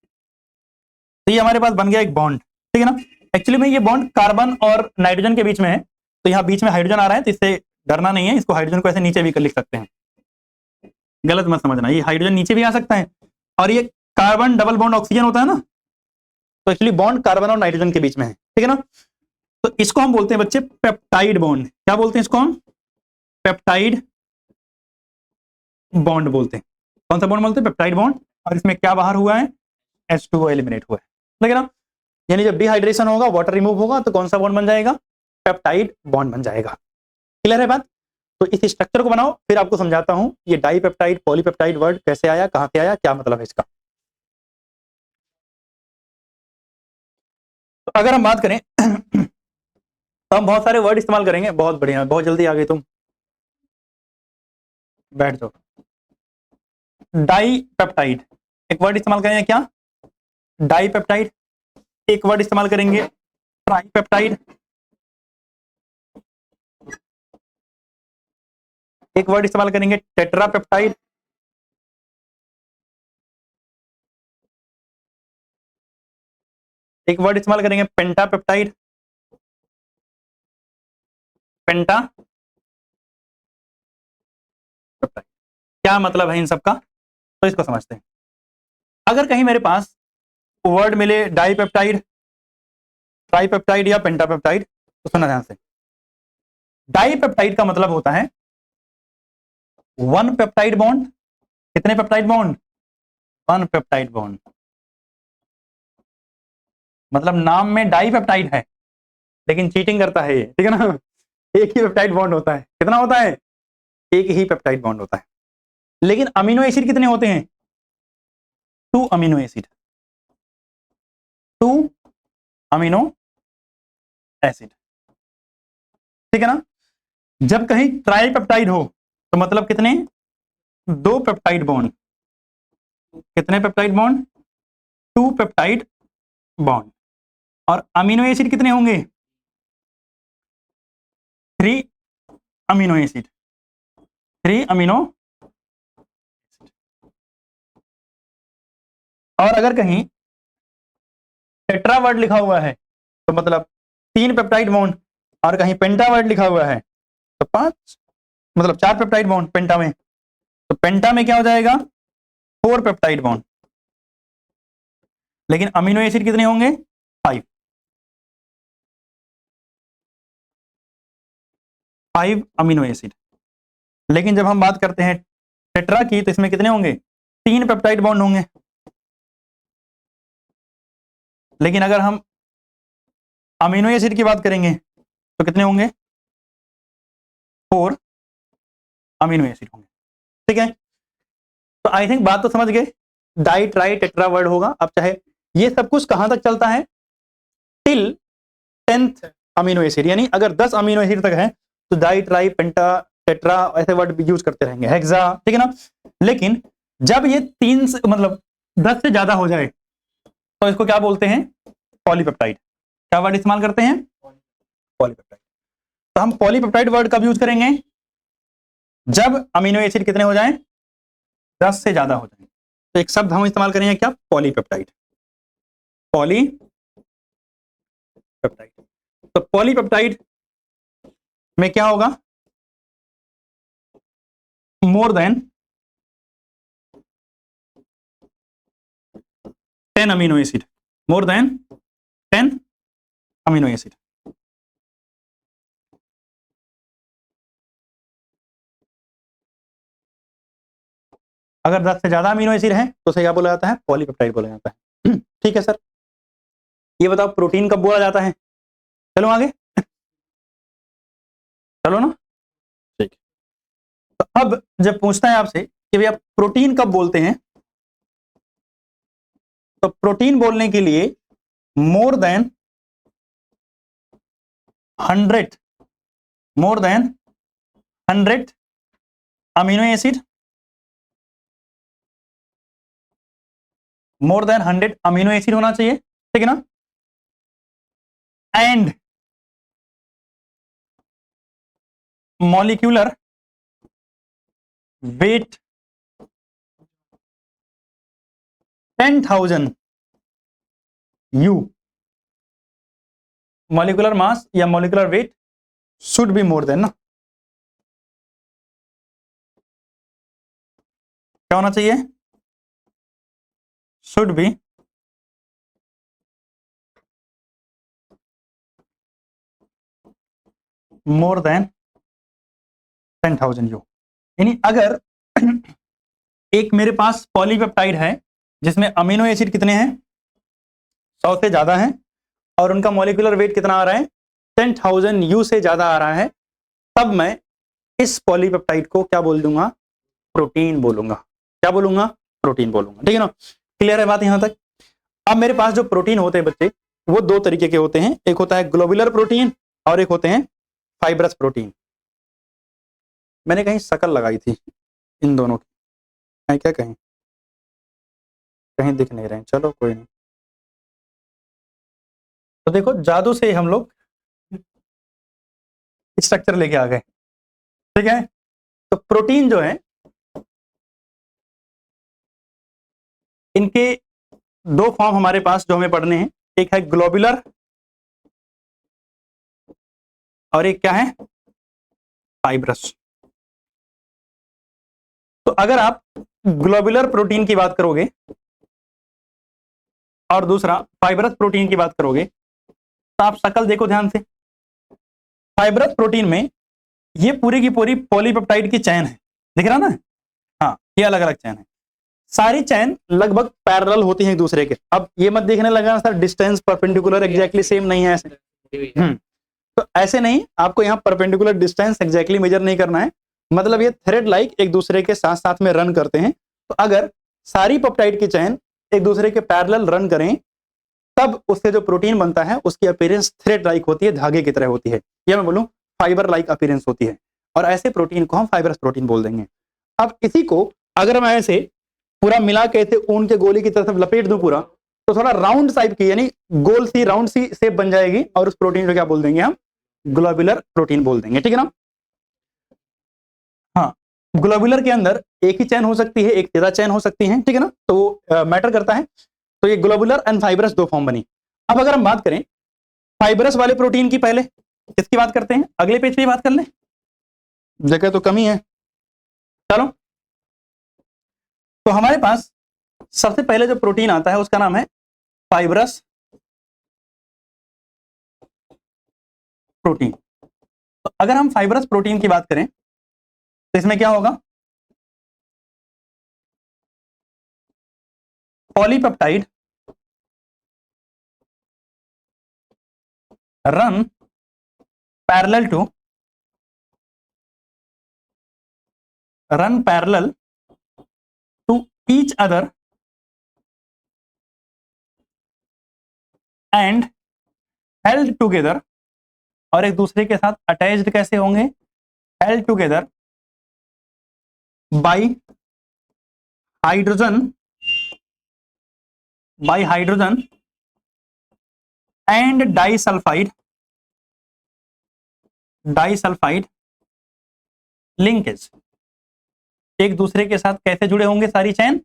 तो ये हमारे पास बन गया एक बॉन्ड, ठीक है ना। एक्चुअली में ये बॉन्ड कार्बन और नाइट्रोजन के बीच में है, तो यहाँ बीच में हाइड्रोजन आ रहा है, तो इससे डरना नहीं है। इसको हाइड्रोजन को ऐसे नीचे भी कर लिख सकते हैं, गलत मत समझना, ये हाइड्रोजन नीचे भी आ सकता है। और ये कार्बन डबल बॉन्ड ऑक्सीजन होता है ना, तो एक्चुअली बॉन्ड कार्बन और नाइट्रोजन के बीच में है, ठीक है ना। तो इसको हम बोलते हैं बच्चे पेप्टाइड बॉन्ड। क्या बोलते हैं इसको हम? पेप्टाइड बॉन्ड बोलते हैं। कौन सा बॉन्ड बोलते हैं? Peptide bond. और इसमें क्या बाहर हुआ है? H2O एलिमिनेट हुआ है, ठीक है ना। यानी जब डिहाइड्रेशन होगा, वाटर रिमूव होगा, तो कौन सा बॉन्ड बन जाएगा? पेप्टाइड बॉन्ड बन जाएगा। क्लियर है बात? तो इस स्ट्रक्चर को बनाओ, फिर आपको समझाता हूं ये डाइपेप्टाइड पॉलीपेप्टाइड वर्ड कैसे आया, कहां से आया, क्या मतलब है इसका। तो अगर हम बात करें तो हम बहुत सारे वर्ड इस्तेमाल करेंगे। बहुत बढ़िया, बहुत जल्दी आ गए तुम, बैठ जाओ। डाइपेप्टाइड एक वर्ड इस्तेमाल करेंगे, क्या? डाइपेप्टाइड। एक वर्ड इस्तेमाल करेंगे ट्राइपेप्टाइड। एक वर्ड इस्तेमाल करेंगे टेट्रापेप्टाइड। एक वर्ड इस्तेमाल करेंगे पेंटापेप्टाइड। पेंटा पेप्टाइड। क्या मतलब है इन सब का, तो इसको समझते हैं। अगर कहीं मेरे पास वर्ड मिले डाइपेप्टाइड, ट्राइपेप्टाइड या पेंटापेप्टाइड, तो सुनना ध्यान से। डाइपेप्टाइड का मतलब होता है 1 पेप्टाइड बॉन्ड। कितने पेप्टाइड बॉन्ड? 1 peptide bond. मतलब नाम में डाइपेप्टाइड है, लेकिन चीटिंग करता है ये, ठीक है ना। एक ही पेप्टाइड बॉन्ड होता है। कितना होता है? एक ही पेप्टाइड बॉन्ड होता है। लेकिन अमीनो एसिड कितने होते हैं? 2 अमीनो एसिड, 2 अमीनो एसिड, ठीक है ना। जब कहीं ट्राइपेप्टाइड हो तो मतलब कितने? 2 पेप्टाइड बॉन्ड। कितने पेप्टाइड बॉन्ड? 2 peptide bond. और अमीनो एसिड कितने होंगे? 3 अमीनो एसिड, 3 अमीनो। और अगर कहीं टेट्रावर्ड लिखा हुआ है तो मतलब 3 पेप्टाइड बॉन्ड, और कहीं पेंटावर्ड लिखा हुआ है तो 5, मतलब 4 पेप्टाइड बॉन्ड पेंटा में। तो पेंटा में क्या हो जाएगा? 4 पेप्टाइड बॉन्ड। लेकिन अमीनो एसिड कितने होंगे? 5 अमीनो एसिड। लेकिन जब हम बात करते हैं टेट्रा की तो इसमें कितने होंगे? 3 पेप्टाइड बॉन्ड होंगे। लेकिन अगर हम अमीनो एसिड की बात करेंगे तो कितने होंगे? 4 अमीनो एसिड होंगे, ठीक है। तो आई थिंक बात तो समझ गए, डाई ट्राई टेट्रा वर्ड होगा। अब चाहे ये सब कुछ कहां तक चलता है? टिल 10th अमीनो एसिड, यानी अगर 10 अमीनो एसिड तक है तो डाई ट्राई पेंटा टेट्रा ऐसे वर्ड यूज करते रहेंगे, हेक्सा, ठीक है ना। लेकिन जब ये 3 से मतलब 10 से ज्यादा हो जाए तो इसको क्या बोलते हैं? पॉलीपेप्टाइड। क्या वर्ड इस्तेमाल करते हैं? पॉलीपेप्टाइड। तो हम पॉलीपेप्टाइड वर्ड कब यूज करेंगे? जब अमीनो एसिड कितने हो जाएं? 10 से ज्यादा हो जाए। तो एक शब्द हम इस्तेमाल करेंगे क्या? पॉलीपेप्टाइड। पॉलीपेप्टाइड। तो पॉलीपेप्टाइड में क्या होगा? More than 10 amino acid, more then 10 amino acid. अगर 10 से ज्यादा अमीनो एसिड है तो उसे क्या बोला जाता है? पॉलीपेप्टाइड बोला जाता है। ठीक है सर, ये बताओ प्रोटीन कब बोला जाता है? चलो आगे, चलो ना, ठीक। तो अब जब पूछता है आपसे कि भैया प्रोटीन कब बोलते हैं, तो प्रोटीन बोलने के लिए more than 100 amino acid, more than 100 amino acid होना चाहिए, ठीक है ना। And molecular weight 10,000 U, molecular mass या molecular weight should be more than ना, क्या होना चाहिए? Should be more than 10,000 U. यानी अगर एक मेरे पास पॉलीपेप्टाइड है जिसमें अमीनो एसिड कितने हैं? 100 से ज्यादा है, और उनका मॉलिक्यूलर वेट कितना आ रहा है? 10,000 यू से ज्यादा आ रहा है, तब मैं इस पॉलीपेप्टाइड को क्या बोल दूंगा? प्रोटीन बोलूंगा। क्या बोलूंगा? प्रोटीन बोलूंगा, ठीक है ना। क्लियर है बात यहां तक? अब मेरे पास जो प्रोटीन होते हैं बच्चे, वो 2 तरीके के होते हैं, एक होता है ग्लोबुलर प्रोटीन और एक होते हैं फाइब्रस प्रोटीन। मैंने कहीं शकल लगाई थी इन दोनों की, है क्या? कहीं कहीं दिख नहीं रहे हैं, चलो कोई नहीं। तो देखो जादू से हम लोग स्ट्रक्चर लेके आ गए, ठीक है। तो प्रोटीन जो है, इनके 2 फॉर्म हमारे पास जो हमें पढ़ने हैं, एक है ग्लोबुलर और एक क्या है? फाइब्रस। तो अगर आप ग्लोबुलर प्रोटीन की बात करोगे और दूसरा फाइब्रस प्रोटीन की बात करोगे, तो आप शक्ल देखो ध्यान से। फाइब्रस प्रोटीन में ये पूरी की पूरी पॉलीपेप्टाइड की चेन है, दिख रहा ना? हाँ, ये अलग अलग चेन है, सारी चेन लगभग पैरेलल होती हैं एक दूसरे के। अब ये मत देखने लगा sir distance perpendicular exactly same नहीं है ऐसे। तो ऐसे नहीं, आपको यहाँ परपेंडिकुलर डिस्टेंस एग्जैक्टली मेजर नहीं करना है, मतलब ये थ्रेड लाइक एक दूसरे के साथ साथ में रन करते हैं। तो अगर सारी पेप्टाइड की चेन एक दूसरे के पैरेलल रन करें तब उससे जो प्रोटीन बनता है उसकी अपीयरेंस थ्रेड लाइक होती है, धागे की तरह होती है, या मैं बोलूं फाइबर लाइक अपीयरेंस होती है, और ऐसे प्रोटीन को हम फाइबरस प्रोटीन बोल देंगे। अब इसी को अगर मैं ऐसे पूरा मिला के ऐसे ऊन के गोली की तरफ लपेट दूं पूरा, तो थोड़ा राउंड टाइप की यानी गोल सी राउंड सी शेप बन जाएगी, और उस प्रोटीन को क्या बोल देंगे हम? ग्लोबुलर प्रोटीन बोल देंगे, ठीक है ना। हाँ, ग्लोबुलर के अंदर एक ही चैन हो सकती है, एक ज्यादा चैन हो सकती है, ठीक है ना, तो मैटर करता है। तो ये ग्लोबुलर एंड फाइबरस दो फॉर्म बनी। अब अगर हम बात करें फाइबरस वाले प्रोटीन की, पहले किसकी बात करते हैं? अगले पेज पे बात कर लें, जगह तो कमी है। चलो, तो हमारे पास सबसे पहले जो प्रोटीन आता है उसका नाम है फाइबरस प्रोटीन। तो अगर हम फाइबरस प्रोटीन की बात करें तो इसमें क्या होगा? Polypeptide run parallel to each other and held together, और एक दूसरे के साथ अटैच्ड कैसे होंगे? Held together by hydrogen and disulphide linkage. एक दूसरे के साथ कैसे जुड़े होंगे? सारी चैन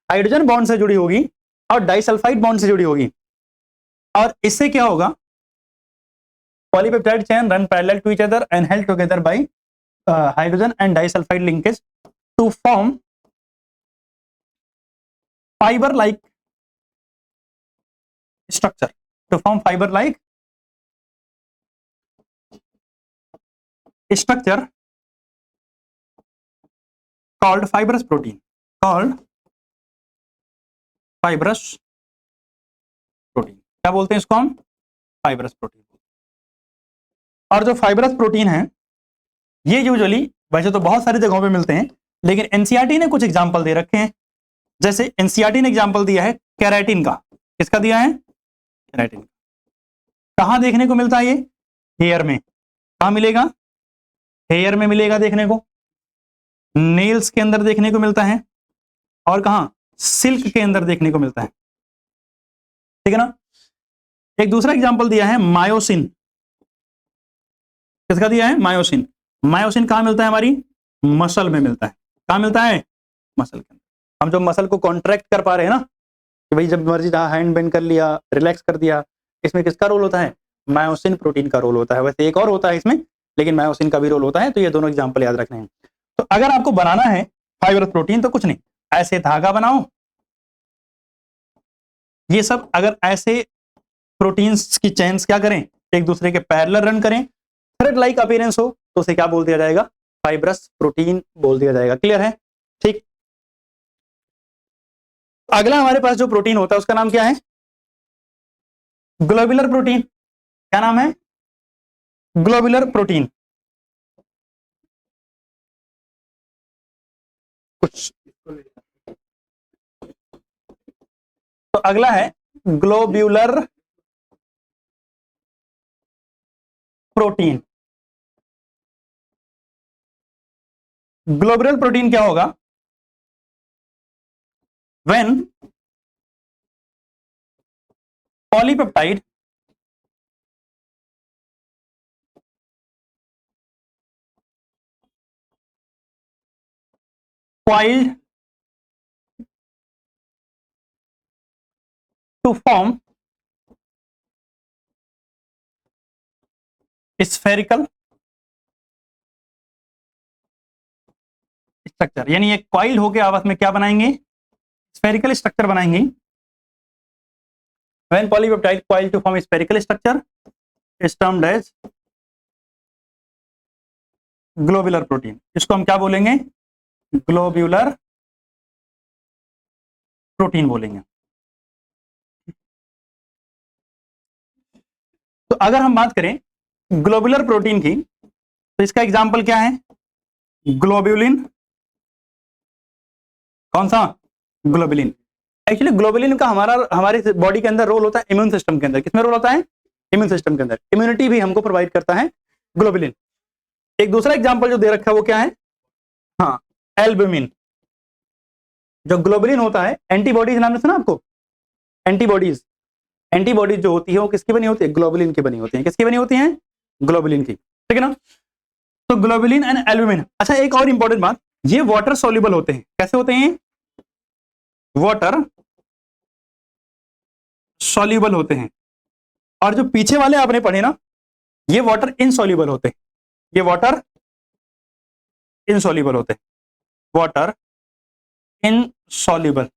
हाइड्रोजन बॉन्ड से जुड़ी होगी और डाइसल्फाइड बॉन्ड से जुड़ी होगी, और इससे क्या होगा? Polypeptide chain run parallel to each other and held together by hydrogen and disulphide linkage to form fibre like structure, to form fiber like structure called fibrous protein, क्या बोलते हैं इसको हम? Fibrous protein. और जो फाइबरस प्रोटीन है ये usually वैसे तो बहुत सारी जगहों पे मिलते हैं, लेकिन एनसीईआरटी ने कुछ एग्जांपल दे रखे हैं। जैसे एनसीईआरटी ने एग्जांपल दिया है केराटिन का। किसका दिया है? केराटिन। कहां देखने को मिलता है ये? हेयर में। कहां मिलेगा? हेयर में मिलेगा देखने को, नेल्स के अंदर देखने को मिलता है, और कहां? सिल्क के अंदर देखने को मिलता है, ठीक है ना। एक दूसरा एग्जांपल दिया है मायोसिन। किसका दिया है? मायोसिन। मायोसिन कहां मिलता है? हमारी मसल में मिलता है। कहां मिलता है? मसल के अंदर। हम जो मसल को कॉन्ट्रैक्ट कर पा रहे हैं ना, कि भाई जब मर्जी जहां हैंड बेंड कर लिया, रिलैक्स कर दिया, इसमें किसका रोल होता है? मायोसिन प्रोटीन का रोल होता है। वैसे एक और होता है इसमें, लेकिन मायोसिन का भी रोल होता है। तो ये दोनों एग्जांपल याद रखने हैं। तो अगर आपको बनाना है फाइबरस प्रोटीन तो कुछ नहीं, ऐसे धागा बनाओ। ये सब अगर ऐसे प्रोटीन्स की चेन्स क्या करें? एक दूसरे के पैरेलल रन करें, थ्रेड लाइक अपीयरेंस हो, तो उसे क्या बोल दिया जाएगा? फाइबरस प्रोटीन बोल दिया जाएगा। क्लियर है? ठीक। अगला हमारे पास जो प्रोटीन होता है उसका नाम क्या है? Globular protein. क्या नाम है? Globular protein. कुछ तो अगला है ग्लोब्यूलर प्रोटीन। ग्लोबुलर प्रोटीन क्या होगा? When polypeptide coiled to form spherical structure, यानी ये कॉइल होके आपस में क्या बनाएंगे? स्फेरिकल स्ट्रक्चर बनाएंगे। When polypeptide coiled to form spherical structure is termed as globular protein. इसको हम क्या बोलेंगे? ग्लोब्यूलर प्रोटीन बोलेंगे। तो अगर हम बात करें ग्लोबुलर प्रोटीन की, तो इसका एग्जाम्पल क्या है? ग्लोब्यूलिन। कौन सा? ग्लोबुलिन। एक्चुअली ग्लोबुलिन का हमारे बॉडी के अंदर रोल होता है इम्यून सिस्टम के अंदर। किसमें रोल होता है? इम्यून सिस्टम के अंदर। इम्यूनिटी भी हमको प्रोवाइड करता है ग्लोबुलिन। एक दूसरा एग्जांपल जो दे रखा है वो क्या है? हाँ, एल्बुमिन। जो ग्लोबुलिन होता है, एंटीबॉडीज नाम सुना आपको? एंटीबॉडीज। एंटीबॉडीज जो होती है वो किसकी बनी होती है? ग्लोबुलिन की बनी होती है। किसकी बनी होती है? ग्लोबुलिन की। ठीक है ना? तो ग्लोबुलिन एंड एल्बुमिन। अच्छा, एक और इंपॉर्टेंट बात, ये वाटर सोल्यूबल होते हैं। कैसे होते हैं? वाटर सॉल्यूबल होते हैं। और जो पीछे वाले आपने पढ़े ना, ये वाटर इनसॉल्यूबल होते हैं। ये वाटर इनसॉल्यूबल होते हैं। Water insoluble.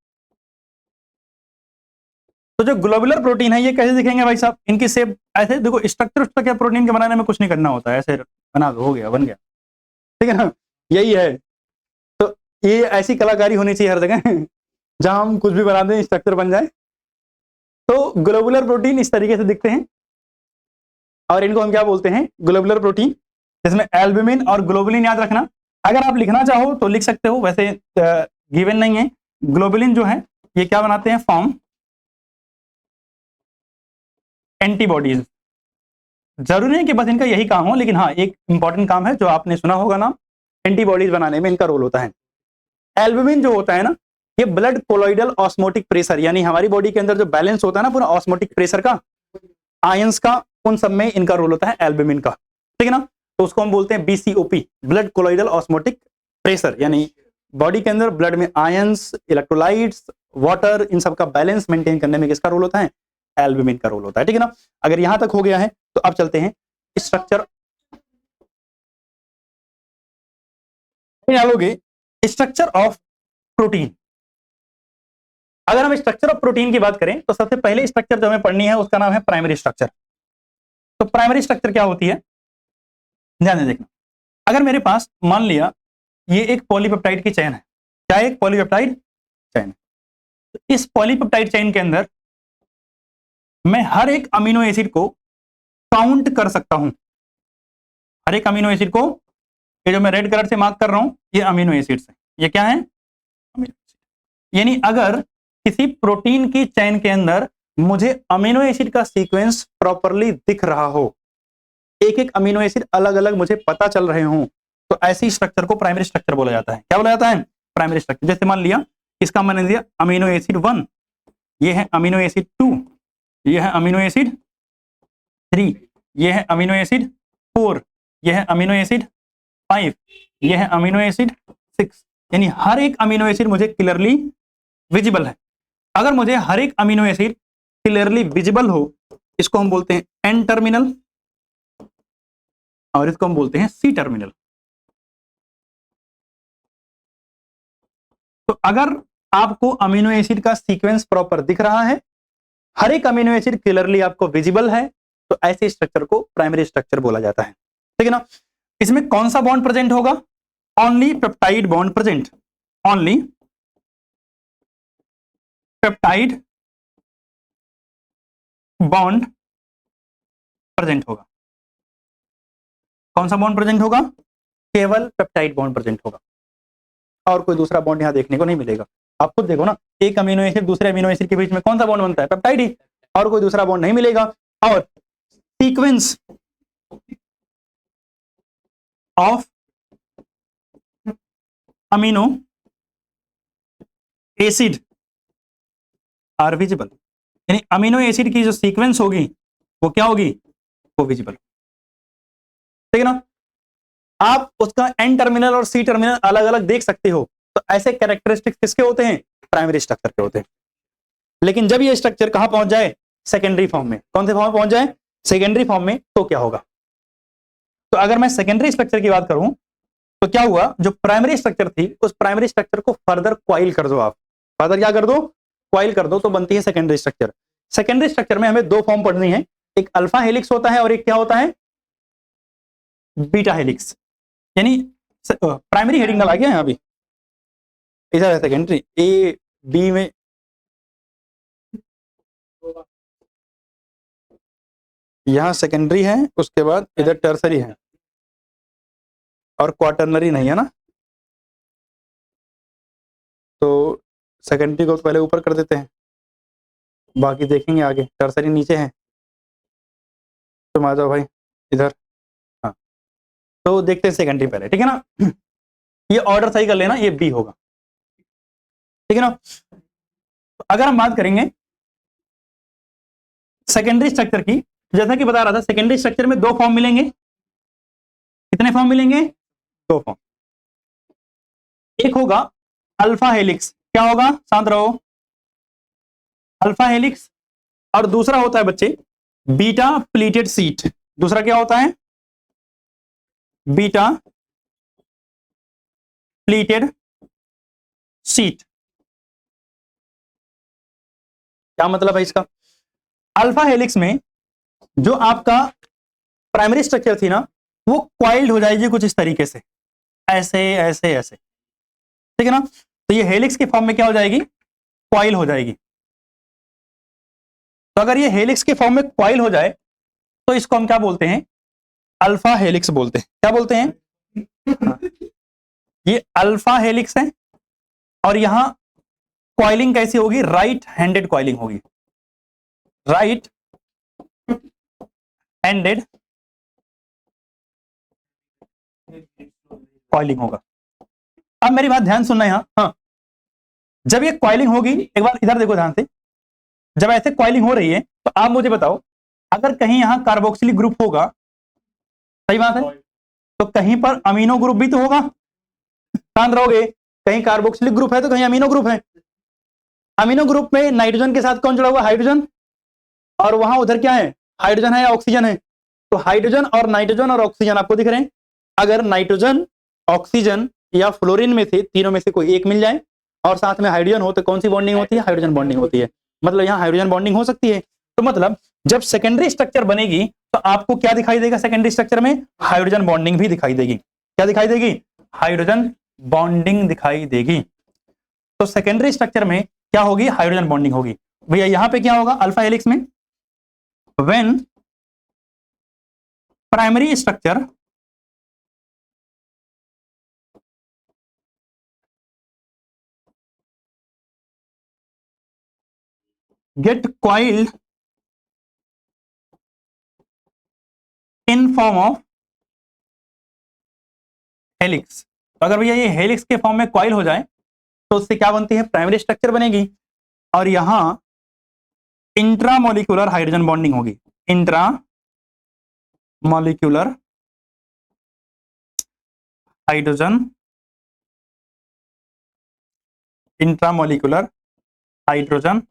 तो जो ग्लोबुलर प्रोटीन है ये कैसे दिखेंगे भाई साहब? इनकी शेप ऐसे देखो, स्ट्रक्चर प्रोटीन के बनाने में कुछ नहीं करना होता है, ऐसे बना दो, हो गया, बन गया। ठीक है ना? यही है। तो ये ऐसी कलाकारी होनी चाहिए हर जगह जहां हम कुछ भी बना दें स्ट्रक्चर बन जाए। तो ग्लोबुलर प्रोटीन इस तरीके से दिखते हैं और इनको हम क्या बोलते हैं? Globular protein. जिसमें एल्बुमिन और ग्लोबुलिन याद रखना। अगर आप लिखना चाहो तो लिख सकते हो, वैसे गिवन नहीं है। ग्लोबुलिन जो है ये क्या बनाते हैं? Form antibodies. जरूरी नहीं कि बस इनका यही काम हो, लेकिन हाँ, एक इंपॉर्टेंट काम है जो आपने सुना होगा ना, एंटीबॉडीज बनाने में इनका रोल होता है। एल्बुमिन जो होता है ना, ये ब्लड कोलॉइडल ऑस्मोटिक प्रेशर, यानी हमारी बॉडी के अंदर जो बैलेंस होता है ना पूरा ऑस्मोटिक प्रेशर का, आयंस का, उन सब में इनका रोल होता है एल्बुमिन का। ठीक है ना? तो उसको हम बोलते हैं बीसीओपी, ब्लड कोलॉइडल ऑस्मोटिक प्रेशर। यानी बॉडी के अंदर ब्लड में आयंस, इलेक्ट्रोलाइट्स, वाटर, इन सब का बैलेंस मेंटेन करने में किसका रोल होता है? एल्बुमिन का रोल होता है। ठीक है ना? अगर यहां तक हो गया है तो अब चलते हैं स्ट्रक्चर। डालोगे स्ट्रक्चर ऑफ प्रोटीन। अगर हम स्ट्रक्चर ऑफ प्रोटीन की बात करें तो सबसे पहले स्ट्रक्चर जो हमें पढ़नी है उसका नाम है प्राइमरी स्ट्रक्चर। तो प्राइमरी स्ट्रक्चर क्या होती है? ध्यान से देखना। अगर मेरे पास मान लिया ये एक पॉलीपेप्टाइड की चेन है। क्या? एक पॉलीपेप्टाइड चेन है। तो इस पॉलीपेप्टाइड चेन के अंदर मैं हर एक अमीनो एसिड को काउंट कर सकता हूं। हर एक अमीनो एसिड को, ये जो मैं रेड कलर से मार्क कर रहा हूं ये अमीनो एसिड्स है। ये क्या है? Amino acid. यानी अगर किसी प्रोटीन की चेन के अंदर मुझे अमीनो एसिड का सीक्वेंस प्रॉपरली दिख रहा हो, एक एक अमीनो एसिड अलग अलग मुझे पता चल रहे हों, तो ऐसी स्ट्रक्चर को प्राइमरी स्ट्रक्चर बोला जाता है। क्या बोला जाता है? Primary structure. जैसे मान लिया इसका मैंने दिया अमीनो एसिड 1, ये है अमीनो एसिड 2, ये है अमीनो एसिड 3, ये है अमीनो एसिड 4, ये है अमीनो एसिड 5, ये है अमीनो एसिड 6। यानी हर एक अमीनो एसिड मुझे क्लियरली विजिबल है। अगर मुझे हर एक अमीनो एसिड क्लियरली विजिबल हो, इसको हम बोलते हैं एन टर्मिनल और इसको हम बोलते हैं सी टर्मिनल। तो अगर आपको अमीनो एसिड का सीक्वेंस प्रॉपर दिख रहा है, हर एक अमीनो एसिड क्लियरली आपको विजिबल है, तो ऐसे स्ट्रक्चर को प्राइमरी स्ट्रक्चर बोला जाता है। ठीक है ना? इसमें कौन सा बॉन्ड प्रेजेंट होगा? Only peptide bond present. Only peptide bond present होगा। कौन सा बॉन्ड प्रेजेंट होगा? केवल पेप्टाइड बॉन्ड प्रेजेंट होगा और कोई दूसरा बॉन्ड यहां देखने को नहीं मिलेगा। आप खुद देखो ना, एक अमीनो एसिड दूसरे अमीनो एसिड के बीच में कौन सा बॉन्ड बनता है? पेप्टाइड ही, और कोई दूसरा बॉन्ड नहीं मिलेगा। और sequence of amino acid are visible. यानी अमीनो एसिड की जो सीक्वेंस होगी वो क्या होगी? वो विजिबल। ठीक है ना? आप उसका एन टर्मिनल और सी टर्मिनल अलग अलग देख सकते हो। तो ऐसे कैरेक्टरिस्टिक्स किसके होते हैं? प्राइमरी स्ट्रक्चर के होते हैं। लेकिन जब ये स्ट्रक्चर कहां पहुंच जाए? सेकेंडरी फॉर्म में। कौन से फॉर्म में पहुंच जाए? सेकेंडरी फॉर्म में। तो क्या होगा? तो अगर मैं सेकेंडरी स्ट्रक्चर की बात करूं तो क्या हुआ? जो प्राइमरी स्ट्रक्चर थी उस प्राइमरी स्ट्रक्चर को फर्दर क्वाइल कर दो। आप फर्दर क्या कर दो? क्वाइल कर दो, तो बनती है सेकेंडरी स्ट्रक्चर। सेकेंडरी स्ट्रक्चर में हमें दो फॉर्म पढ़नी है, एक अल्फा हेलिक्स होता है और एक क्या होता है? Beta helix. यानी प्राइमरी हेडिंग डाला गया है अभी, इधर है सेकेंडरी, ए बी में यहां सेकेंडरी है, उसके बाद इधर टर्सरी है। और क्वाटरनरी नहीं है ना, तो सेकेंडरी को पहले ऊपर कर देते हैं, बाकी देखेंगे आगे। टर्सरी नीचे है, तुम आ जाओ भाई इधर। हाँ, तो देखते हैं सेकेंडरी पहले, ठीक है ना। ये ऑर्डर सही कर लेना, ये बी होगा, ठीक है ना। तो अगर हम बात करेंगे सेकेंडरी स्ट्रक्चर की, जैसा कि बता रहा था, सेकेंडरी स्ट्रक्चर में दो फॉर्म मिलेंगे। कितने फॉर्म मिलेंगे? दो फॉर्म। एक होगा अल्फा हेलिक्स, क्या होगा, शांत रहो, अल्फा हेलिक्स। और दूसरा होता है बच्चे बीटा प्लीटेड सीट। दूसरा क्या होता है? Beta pleated seat. क्या मतलब है इसका? अल्फा हेलिक्स में जो आपका प्राइमरी स्ट्रक्चर थी ना, वो क्वाइल्ड हो जाएगी कुछ इस तरीके से, ऐसे ऐसे ऐसे, ठीक है ना। तो ये हेलिक्स के फॉर्म में क्या हो जाएगी? क्वाइल हो जाएगी। तो अगर ये हेलिक्स के फॉर्म में क्वाइल हो जाए तो इसको हम क्या बोलते हैं? अल्फा हेलिक्स बोलते हैं। क्या बोलते हैं? हाँ। ये अल्फा हेलिक्स है, और यहां क्वाइलिंग कैसी होगी? राइट हैंडेड क्वाइलिंग होगी, राइट हैंडेड क्वाइलिंग होगा। अब मेरी बात ध्यान सुनना यहां, हाँ, जब ये क्वाइलिंग होगी, एक बार इधर देखो ध्यान से, जब ऐसे क्वाइलिंग हो रही है तो आप मुझे बताओ, अगर कहीं यहां कार्बोक्सिलिक ग्रुप होगा, सही बात है, तो कहीं पर अमीनो ग्रुप भी तो होगा, ध्यान रहोगे, कहीं कार्बोक्सिलिक ग्रुप है तो कहीं अमीनो ग्रुप है। अमीनो ग्रुप में नाइट्रोजन के साथ कौन जुड़ा हुआ? हाइड्रोजन। और वहां उधर क्या है? हाइड्रोजन है या ऑक्सीजन है? तो हाइड्रोजन और नाइट्रोजन और ऑक्सीजन आपको दिख रहे हैं। अगर नाइट्रोजन, ऑक्सीजन या फ्लोरीन में से, तीनों में से कोई एक मिल जाए और साथ में हाइड्रोजन हो, तो कौन सी बॉन्डिंग होती है? हाइड्रोजन बॉन्डिंग होती है। मतलब यहाँ हाइड्रोजन बॉन्डिंग हो सकती है। तो मतलब जब सेकेंडरी स्ट्रक्चर बनेगी तो आपको क्या दिखाई देगा? सेकेंडरी स्ट्रक्चर में हाइड्रोजन बॉन्डिंग भी दिखाई देगी। क्या दिखाई देगी? हाइड्रोजन बॉन्डिंग दिखाई देगी। तो सेकेंडरी स्ट्रक्चर में क्या होगी? हाइड्रोजन बॉन्डिंग होगी। भैया यहां पे क्या होगा अल्फा हेलिक्स में? When primary structure get coiled in form of helix. अगर भैया ये हेलिक्स के फॉर्म में कॉइल हो जाए तो उससे क्या बनती है? प्राइमरी स्ट्रक्चर बनेगी, और यहां इंट्रामोलिकुलर हाइड्रोजन बॉन्डिंग होगी। Intramolecular hydrogen, intramolecular hydrogen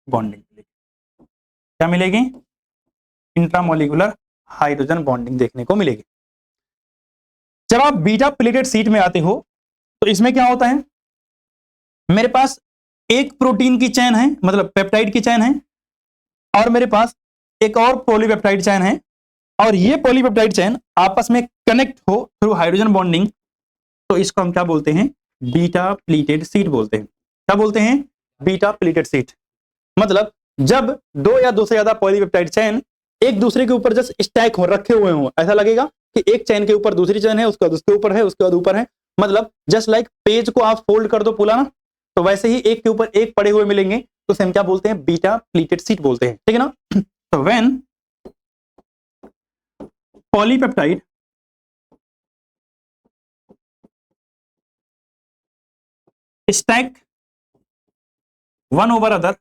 bonding क्या मिलेगी? इंट्रामोलिकुलर हाइड्रोजन बॉन्डिंग देखने को मिलेगी। जब आप बीटा प्लेटेड सीट में आते हो तो इसमें क्या होता है? मेरे पास एक प्रोटीन की चेन है, मतलब पेप्टाइड की चेन है, और मेरे पास एक और पॉलीपेप्टाइड चेन है, और ये पॉलीपेप्टाइड चेन आपस में कनेक्ट हो थ्रू हाइड्रोजन बॉन्डिंग, तो इसको हम क्या बोलते हैं? बीटा प्लीटेड सीट बोलते हैं। क्या बोलते हैं? Beta pleated seat. मतलब जब दो या दो से ज्यादा पॉलीपेप्टाइड चेन एक दूसरे के ऊपर जस्ट स्टैक हो, रखे हुए हो, ऐसा लगेगा कि एक चेन के ऊपर दूसरी चेन है, उसके बाद उसके ऊपर है, उसके बाद ऊपर है। मतलब जस्ट लाइक पेज को आप फोल्ड कर दो पूरा ना, तो वैसे ही एक के ऊपर एक पड़े हुए मिलेंगे, तो हम क्या बोलते हैं? बीटा प्लीटेड सीट बोलते हैं, ठीक है ना। तो when polypeptide stack one over other,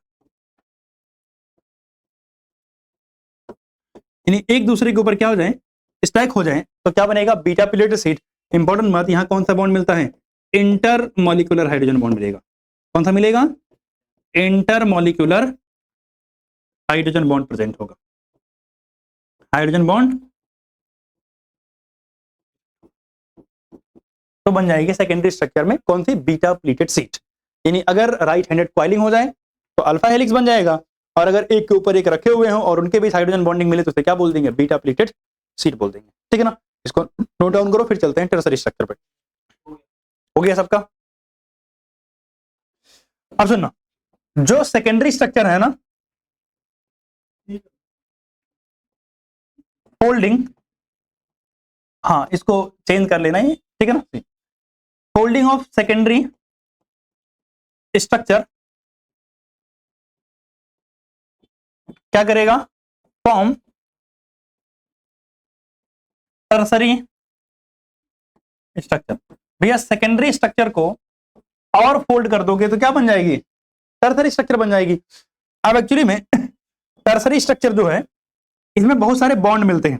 यानी एक दूसरे के ऊपर क्या हो जाए? स्टैक हो जाए, तो क्या बनेगा? Beta pleated seat. इंपॉर्टेंट बात, यहां कौन सा बॉन्ड मिलता है? इंटर मॉलिक्यूलर हाइड्रोजन बॉन्ड मिलेगा। कौन सा मिलेगा? Inter molecular hydrogen bond present होगा। हाइड्रोजन बॉन्ड तो बन जाएगी सेकेंडरी स्ट्रक्चर में कौन सी? Beta pleated seat. यानी अगर राइट हैंडेड क्वाइलिंग हो जाए तो अल्फा हेलिक्स बन जाएगा, और अगर एक के ऊपर एक रखे हुए हो और उनके बीच हाइड्रोजन बॉन्डिंग मिले तो उसे क्या बोल देंगे? बीटा प्लीटेड सीट बोल देंगे, ठीक है ना। इसको नोट डाउन करो, फिर चलते हैं टर्सरी स्ट्रक्चर पे। हो गया सबका? अब सुनना, जो सेकेंडरी स्ट्रक्चर है ना, होल्डिंग हाँ इसको चेंज कर लेना है, ठीक है ना। फोल्डिंग ऑफ सेकेंडरी स्ट्रक्चर क्या करेगा, फॉर्म टर्सरी स्ट्रक्चर। भैया सेकेंडरी स्ट्रक्चर को और फोल्ड कर दोगे तो क्या बन जाएगी, टर्सरी स्ट्रक्चर बन जाएगी। अब एक्चुअली में टर्सरी स्ट्रक्चर जो है इसमें बहुत सारे बॉन्ड मिलते हैं,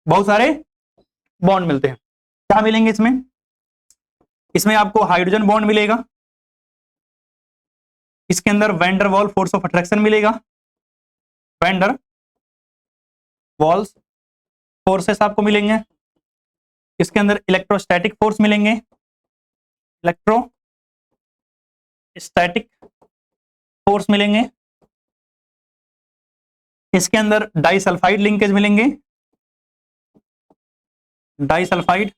बहुत सारे बॉन्ड मिलते हैं। क्या मिलेंगे इसमें, इसमें आपको हाइड्रोजन बॉन्ड मिलेगा, इसके अंदर wander wall force of attraction मिलेगा, वैंडर वॉल्स फोर्सेस आपको मिलेंगे, इसके अंदर इलेक्ट्रोस्टैटिक फोर्स मिलेंगे, इलेक्ट्रोस्टैटिक फोर्स मिलेंगे, इसके अंदर डाइसल्फाइड लिंकेज मिलेंगे, डाइसल्फाइड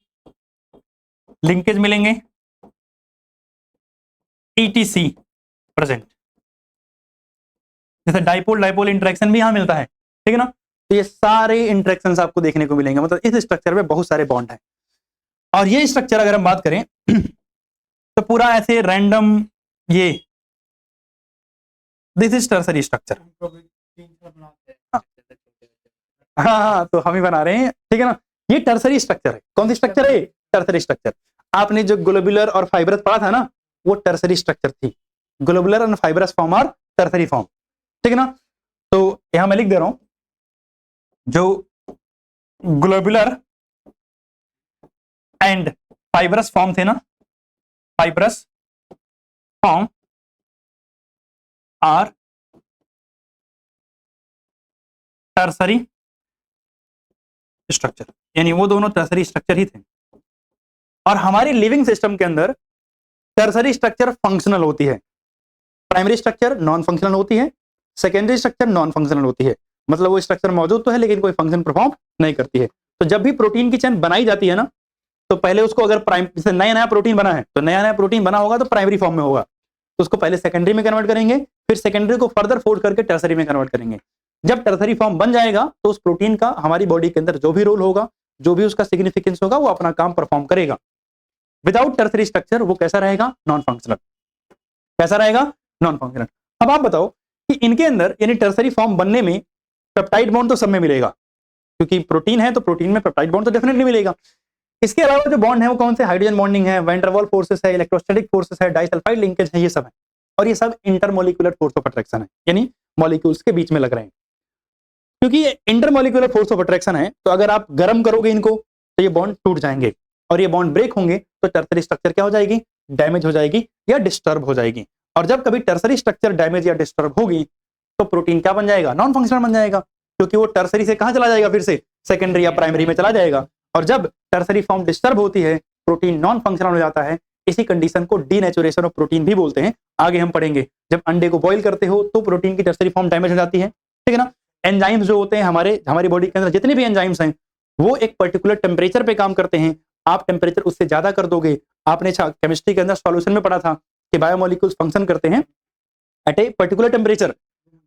लिंकेज मिलेंगे, ईटीसी प्रेजेंट, जैसे डाइपोल डाइपोल इंटरेक्शन भी यहां मिलता है, ठीक है ना। तो ये सारे इंटरेक्शंस आपको देखने को मिलेंगे, मतलब इस स्ट्रक्चर में बहुत सारे बॉन्ड हैं। और ये स्ट्रक्चर अगर हम बात करें तो पूरा ऐसे रैंडम, ये दिस इज टर्सरी स्ट्रक्चर। हाँ तो हम ही बना रहे हैं, ठीक है ना। ये टर्सरी स्ट्रक्चर है, कौन सी स्ट्रक्चर है, टर्सरी स्ट्रक्चर। आपने जो ग्लोबुलर और फाइब्रस पढ़ा था ना, वो टर्सरी स्ट्रक्चर थी। ग्लोबुलर एंड फाइब्रस फॉर्म और टर्सरी फॉर्म, ठीक है ना। तो यहां मैं लिख दे रहा हूं, जो ग्लोबुलर एंड फाइब्रस फॉर्म थे ना, fibrous form are tertiary structure, यानी वो दोनों टर्सरी स्ट्रक्चर ही थे। और हमारी लिविंग सिस्टम के अंदर टर्सरी स्ट्रक्चर फंक्शनल होती है, प्राइमरी स्ट्रक्चर नॉन फंक्शनल होती है, सेकेंडरी स्ट्रक्चर नॉन फंक्शनल होती है। मतलब वो स्ट्रक्चर मौजूद तो है लेकिन कोई फंक्शन परफॉर्म नहीं करती है। तो जब भी प्रोटीन की चेन बनाई जाती है ना, तो पहले उसको अगर जैसे नया नया प्रोटीन बना है, तो नया नया प्रोटीन बना होगा तो प्राइमरी फॉर्म में होगा, तो उसको पहले सेकेंडरी में कन्वर्ट करेंगे, फिर सेकेंडरी को फर्दर फोल्ड करके टर्सरी में कन्वर्ट करेंगे। जब टर्सरी फॉर्म बन जाएगा तो उस प्रोटीन का हमारी बॉडी के अंदर जो भी रोल होगा, जो भी उसका सिग्निफिकेंस होगा, वो अपना काम परफॉर्म करेगा। विदाउट टर्सरी स्ट्रक्चर वो कैसा रहेगा, नॉन फंक्शनल। कैसा रहेगा, नॉन फंक्शनल। अब आप बताओ कि इनके अंदर यानी टर्सरी फॉर्म बनने में पेप्टाइड बॉन्ड तो सब में मिलेगा, क्योंकि प्रोटीन है तो प्रोटीन में पेप्टाइड बॉन्ड तो डेफिनेटली मिलेगा। इसके अलावा जो बॉन्ड है वो कौन से, हाइड्रोजन बॉन्डिंग है, वैन डर वाल फोर्सेस है, इलेक्ट्रोस्टैटिक फोर्सेस है, डाइसल्फाइड लिंकेज है, ये सब है। और ये सब इंटरमोलिकुलर फोर्स ऑफ अट्रैक्शन है, यानी मॉलिक्यूल्स के बीच में लग रहे हैं। क्योंकि ये इंटरमोलिकुलर फोर्स ऑफ अट्रैक्शन है, तो अगर आप गर्म करोगे इनको तो ये बॉन्ड टूट जाएंगे, और ये बॉन्ड ब्रेक होंगे तो टर्सरी स्ट्रक्चर क्या हो जाएगी, डैमेज हो जाएगी या डिस्टर्ब हो जाएगी। और जब कभी टर्सरी स्ट्रक्चर डैमेज या डिस्टर्ब होगी तो प्रोटीन क्या बन जाएगा, नॉन फंक्शनल बन जाएगा, क्योंकि वो टर्सरी से कहां चला जाएगा, फिर से सेकेंडरी या प्राइमरी में चला जाएगा। और जब टर्सरी फॉर्म डिस्टर्ब होती है, प्रोटीन नॉन फंक्शनल हो जाता है। इसी कंडीशन को डीनेचुरेशन ऑफ प्रोटीन भी बोलते हैं, आगे हम पढ़ेंगे। जब अंडे को बॉईल करते हो तो प्रोटीन की टर्सरी फॉर्म डैमेज हो जाती है, ठीक है ना। एंजाइम्स जो होते हैं हमारी बॉडी के अंदर जितने भी एंजाइम्स हैं, वो एक पर्टिकुलर टेम्परेचर पे काम करते हैं। आप टेम्परेचर उससे ज्यादा कर दोगे, आपने केमिस्ट्री के अंदर सॉल्यूशन में पढ़ा था कि बायोमोलिक्यूल्स फंक्शन करते हैं एट ए पर्टिकुलर टेम्परेचर।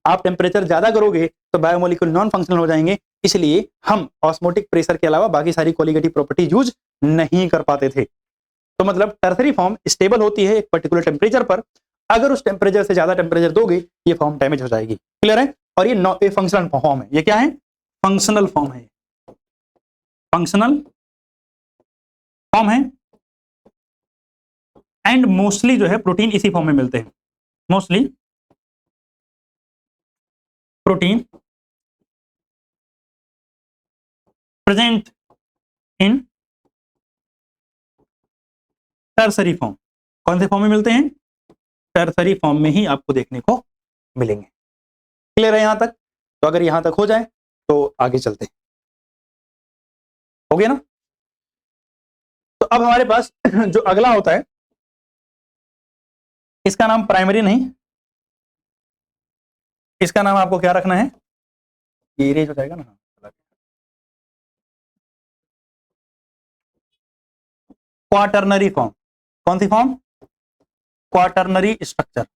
आप टेम्परेचर ज्यादा करोगे तो बायोमोलिक्यूल नॉन फंक्शनल हो जाएंगे। इसलिए हम ऑस्मोटिक प्रेशर के अलावा बाकी सारी कोलिगेटिव प्रॉपर्टी यूज नहीं कर पाते थे। तो मतलब टर्सरी फॉर्म स्टेबल होती है एक पर्टिकुलर टेम्परेचर पर, अगर उस टेम्परेचर से ज्यादा टेम्परेचर दोगे ये फॉर्म डैमेज हो जाएगी। क्लियर है। और ये फंक्शनल फॉर्म है, ये क्या है, फंक्शनल फॉर्म है, फंक्शनल फॉर्म है। एंड मोस्टली जो है प्रोटीन इसी फॉर्म में मिलते हैं, mostly protein present in tertiary form. कौन से फॉर्म में मिलते हैं, टर्सरी फॉर्म में ही आपको देखने को मिलेंगे। क्लियर है यहां तक। तो अगर यहां तक हो जाए तो आगे चलते हैं, हो गया ना। तो अब हमारे पास जो अगला होता है, इसका नाम प्राइमरी नहीं, इसका नाम आपको क्या रखना है, ये इरेज हो जाएगा ना, क्वाटरनरी फॉर्म। कौन सी form, quaternary structure.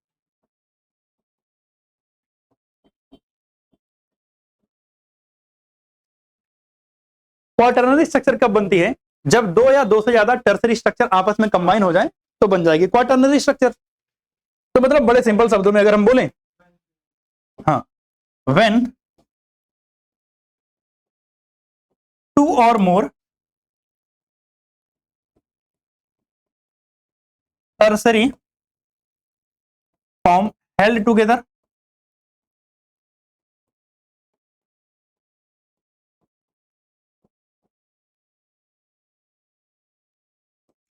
Quaternary structure कब बनती है? जब दो या दो से ज्यादा टर्सरी स्ट्रक्चर आपस में कंबाइन हो जाए तो बन जाएगी क्वाटरनरी स्ट्रक्चर। तो मतलब बड़े सिंपल शब्दों में अगर हम बोलें, हाँ, व्हेन टू और more tertiary form held together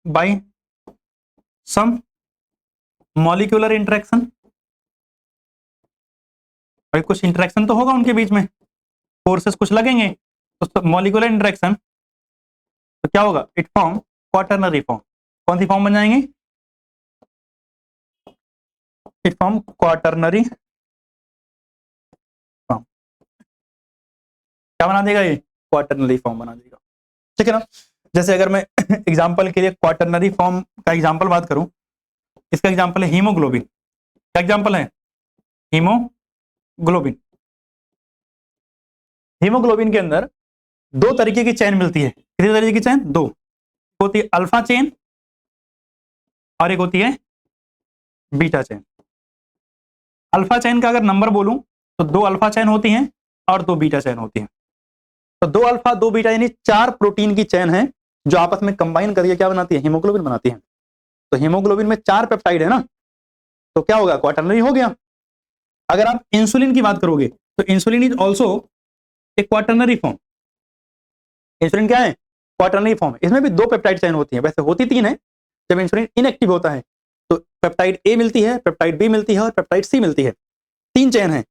by some molecular interaction, भाई कुछ इंटरेक्शन तो होगा उनके बीच में, फोर्सेस कुछ लगेंगे, तो मॉलिक्यूलर इंटरेक्शन, तो क्या होगा? It form quaternary form. कौन सी फॉर्म बन जाएंगे? It form quaternary form. क्या बना देगा ये? क्वाटरनरी फॉर्म बना देगा, ठीक है ना। जैसे अगर मैं एग्जांपल के लिए क्वाटरनरी फॉर्म का एग्जांपल बात करूं, इसका एग्जांपल है हीमोग्लोबिन। क्या एग्जांपल है? हीमोग्लोबिन। हीमोग्लोबिन के अंदर दो तरीके की चेन मिलती है। कितने तरीके की चेन? दो होती है, अल्फा चेन और एक होती है बीटा चेन। अल्फा चेन का अगर नंबर बोलूं तो दो अल्फा चेन होती हैं और दो बीटा चेन होती हैं। तो दो अल्फा दो बीटा यानी चार प्रोटीन की चेन है जो आपस में कंबाइन करके क्या बनाती है? हीमोग्लोबिन बनाती है। तो हीमोग्लोबिन में चार पेप्टाइड है ना, तो क्या होगा? क्वाटरनरी हो गया। अगर आप इंसुलिन की बात करोगे तो इंसुलिन इज ऑल्सो एक क्वाटरनरी फॉर्म। इंसुलिन क्या है? Quaternary form. इसमें भी दो पेप्टाइड चेन होती है, वैसे होती तीन है। जब इंसुलिन इनएक्टिव होता है तो पेप्टाइड ए मिलती है, पेप्टाइड बी मिलती है और पेप्टाइड सी मिलती है। तीन चेन है।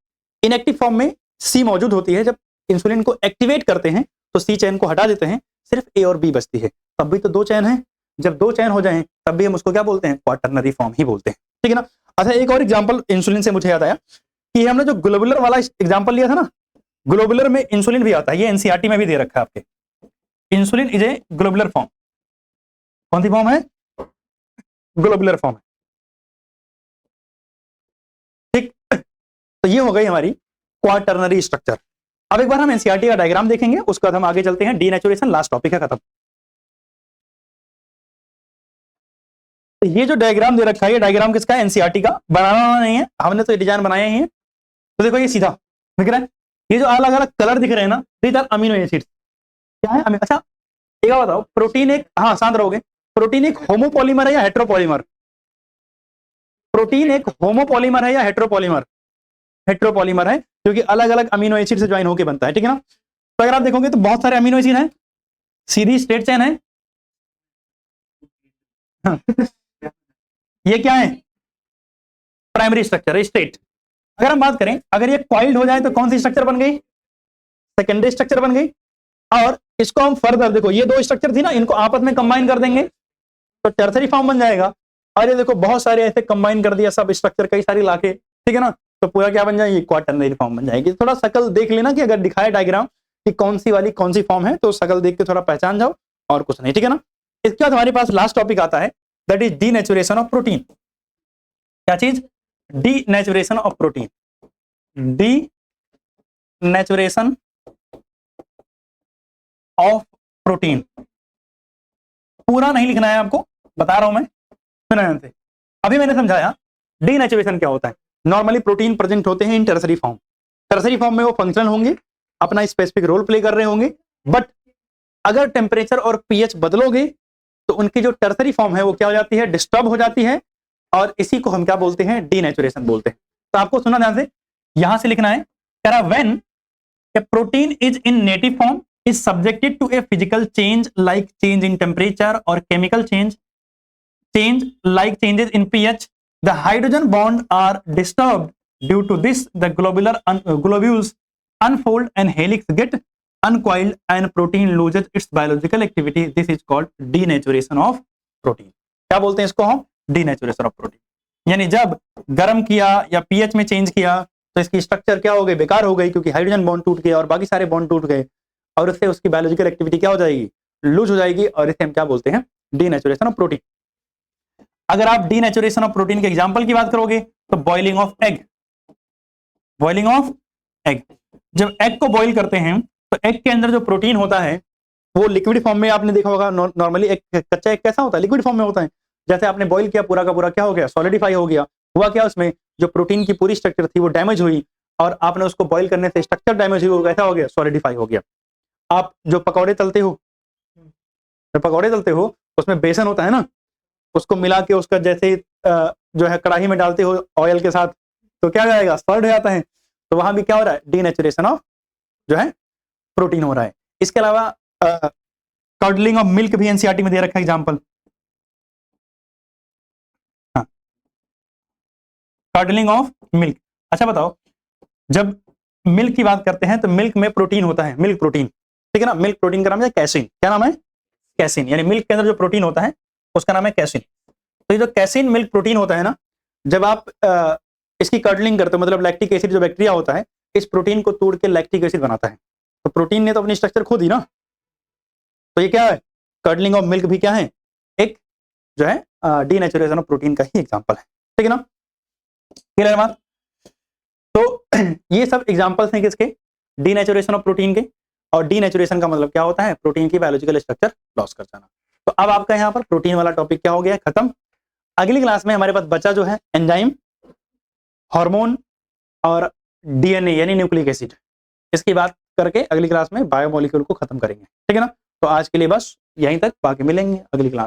इनएक्टिव फॉर्म में सी मौजूद होती है। जब इंसुलिन को एक्टिवेट करते हैं तो सी चेन को हटा देते हैं, सिर्फ ए और बी बचती है, तब भी तो दो चेन है। जब दो चेन हो जाए तब भी हम उसको क्या बोलते हैं? क्वाटरनरी फॉर्म ही बोलते हैं, ठीक है ना। अच्छा, एक और एग्जांपल इंसुलिन से मुझे याद आया कि हमने जो ग्लोबुलर वाला एग्जांपल लिया था ना, ग्लोबुलर में इंसुलिन भी आता है। ये एनसीईआरटी में भी दे रखा है आपके। Insulin is a globular form. कौन सी फॉर्म है? ग्लोबुलर फॉर्म है, ठीक। तो ये हो गई हमारी क्वाटरनरी स्ट्रक्चर। अब एक बार हम एनसीईआरटी का डायग्राम देखेंगे, उसके बाद हम आगे चलते हैं। डीनेचुरेशन लास्ट टॉपिक है, खत्म। तो ये जो डायग्राम दे रखा है, ये डायग्राम किसका है? एनसीईआरटी का। बनाना नहीं है, हमने तो डिजाइन बनाया ही है। तो देखो ये सीधा दिख रहा है, ये जो अलग अलग कलर दिख रहे हैं ना, दीज आर अमीनो एसिड्स। क्या है? अच्छा एक बात बताओ, प्रोटीन एक, हाँ शांत रहोगे, प्रोटीन एक होमोपॉलीमर है या हेट्रोपॉलीमर? प्रोटीन एक होमोपॉलीमर है या हेट्रोपॉलीमर? हेट्रोपॉलीमर है, क्योंकि अलग अलग अमीनो एसिड से ज्वाइन होकर बनता है, ठीक है ना। तो अगर आप देखोगे तो बहुत सारे अमीनो एसिड हैं, सीधी स्ट्रेट चेन है। ये क्या है? प्राइमरी स्ट्रक्चर है, स्ट्रेट। अगर हम बात करें, अगर ये कॉइल्ड हो जाए तो कौन सी स्ट्रक्चर बन गई? सेकेंडरी स्ट्रक्चर बन गई। और इसको हम फर्दर देखो, ये दो स्ट्रक्चर थी ना, इनको आपस में कंबाइन कर देंगे तो टर्सरी फॉर्म बन जाएगा। और ये देखो बहुत सारे ऐसे कंबाइन कर दिया सब स्ट्रक्चर, कई सारी लाके, ठीक है ना, तो पूरा क्या बन जाएगी? क्वाटरनरी फॉर्म बन जाएगी। थोड़ा शकल देख लेना कि अगर दिखाए डायग्राम कि कौन सी वाली कौन सी फॉर्म है, तो शकल देख के थोड़ा पहचान जाओ, और कुछ नहीं, ठीक है ना। इसके बाद हमारे पास लास्ट टॉपिक आता है, that is denaturation of protein. क्या चीज? Denaturation of protein. Denaturation of protein. पूरा नहीं लिखना है आपको, बता रहा हूं मैं, सुना ध्यान से। अभी मैंने समझाया डीनेचुरेशन क्या होता है। नॉर्मली प्रोटीन प्रेजेंट होते हैं इन टर्सरी फॉर्म। टर्सरी फॉर्म में वो फंक्शनल होंगे, अपना स्पेसिफिक रोल प्ले कर रहे होंगे, बट अगर टेम्परेचर और पीएच बदलोगे तो उनकी जो टर्सरी फॉर्म है वो क्या हो जाती है? डिस्टर्ब हो जाती है, और इसी को हम क्या बोलते हैं? डीनेचुरेशन बोलते हैं। तो आपको सुना ध्यान से, यहां से लिखना है, कह रहा when A protein is in native form is subjected to a physical change like change in temperature or chemical change like changes in pH, the hydrogen bond are disturbed. Due to this, the globules unfold and helix get uncoiled and protein loses its biological activity. This is called denaturation of protein. क्या बोलते हैं इसको हम? denaturation of protein। यानी जब गर्म किया या पीएच में चेंज किया तो इसकी स्ट्रक्चर क्या हो गई? बेकार हो गई, क्योंकि हाइड्रोजन बॉन्ड टूट गया और बाकी सारे बॉन्ड टूट गए, और उससे उसकी बायोलॉजिकल एक्टिविटी क्या हो जाएगी? लूज हो जाएगी, और इसे हम क्या बोलते हैं? Denaturation of protein. अगर आप डीनेचुरेशन ऑफ प्रोटीन के एग्जांपल की बात करोगे तो boiling of egg. Boiling of egg, जब एग को बॉईल करते हैं तो एग के अंदर जो प्रोटीन होता है वो लिक्विड फॉर्म में आपने देखा होगा नॉर्मली एक कच्चा एक कैसा होता है, लिक्विड फॉर्म में होता है। जैसे आपने बॉईल किया पूरा का पूरा, क्या हो गया, सॉलिडिफाई हो गया। हुआ क्या, उसमें जो प्रोटीन की पूरी स्ट्रक्चर थी वो डैमेज हुई, और आपने उसको बॉईल करने से स्ट्रक्चर डैमेज हुई, वो कैसा हो गया, सॉलिडिफाई हो गया। आप जो पकौड़े तलते हो, उसमें बेसन होता है ना, उसको मिला के उसका जैसे जो है कढ़ाई में डालते हो ऑयल के साथ, तो क्या जाएगा, सॉलिड हो जाता है। तो वहां भी क्या हो रहा है, डीनेचुरेशन ऑफ जो है प्रोटीन हो रहा है। इसके अलावा कर्डलिंग ऑफ मिल्क भी एनसीईआरटी में दे रखा है एग्जांपल। हाँ, कर्डलिंग ऑफ मिल्क। अच्छा बताओ, जब मिल्क की बात करते हैं तो मिल्क में प्रोटीन होता है, मिल्क प्रोटीन, ठीक है ना। मिल्क प्रोटीन का नाम है कैसिन। क्या नाम है, कैसिन। यानी मिल्क के अंदर जो प्रोटीन होता है उसका नाम है कैसिन। तो ये जो कैसिन मिल्क प्रोटीन होता है ना, जब आप इसकी कर्डलिंग करते हो, मतलब लैक्टिक एसिड जो बैक्टीरिया होता है इस प्रोटीन को तोड़ के लैक्टिक एसिड बनाता है। तो प्रोटीन ने तो अपनी स्ट्रक्चर खो दी ना, तो ये क्या है, कर्डलिंग ऑफ मिल्क भी क्या है, एक जो है डीनेचुरेशन ऑफ प्रोटीन का ही एग्जांपल है, ठीक है ना। क्लियर है बात। तो ये सब एग्जांपल्स हैं किसके, डीनेचुरेशन ऑफ प्रोटीन के। और डीनेचुरेशन का मतलब क्या होता है, प्रोटीन की बायोलॉजिकल स्ट्रक्चर लॉस कर जाना। तो अब आपका यहाँ पर प्रोटीन वाला टॉपिक क्या हो गया, खत्म। अगली क्लास में हमारे पास बचा जो है एंजाइम, हार्मोन और डीएनए यानी न्यूक्लिक एसिड। इसकी बात करके अगली क्लास में बायोमोलिक्यूल को खत्म करेंगे, ठीक है ना। तो आज के लिए बस यहीं तक, बाकी मिलेंगे अगली क्लास।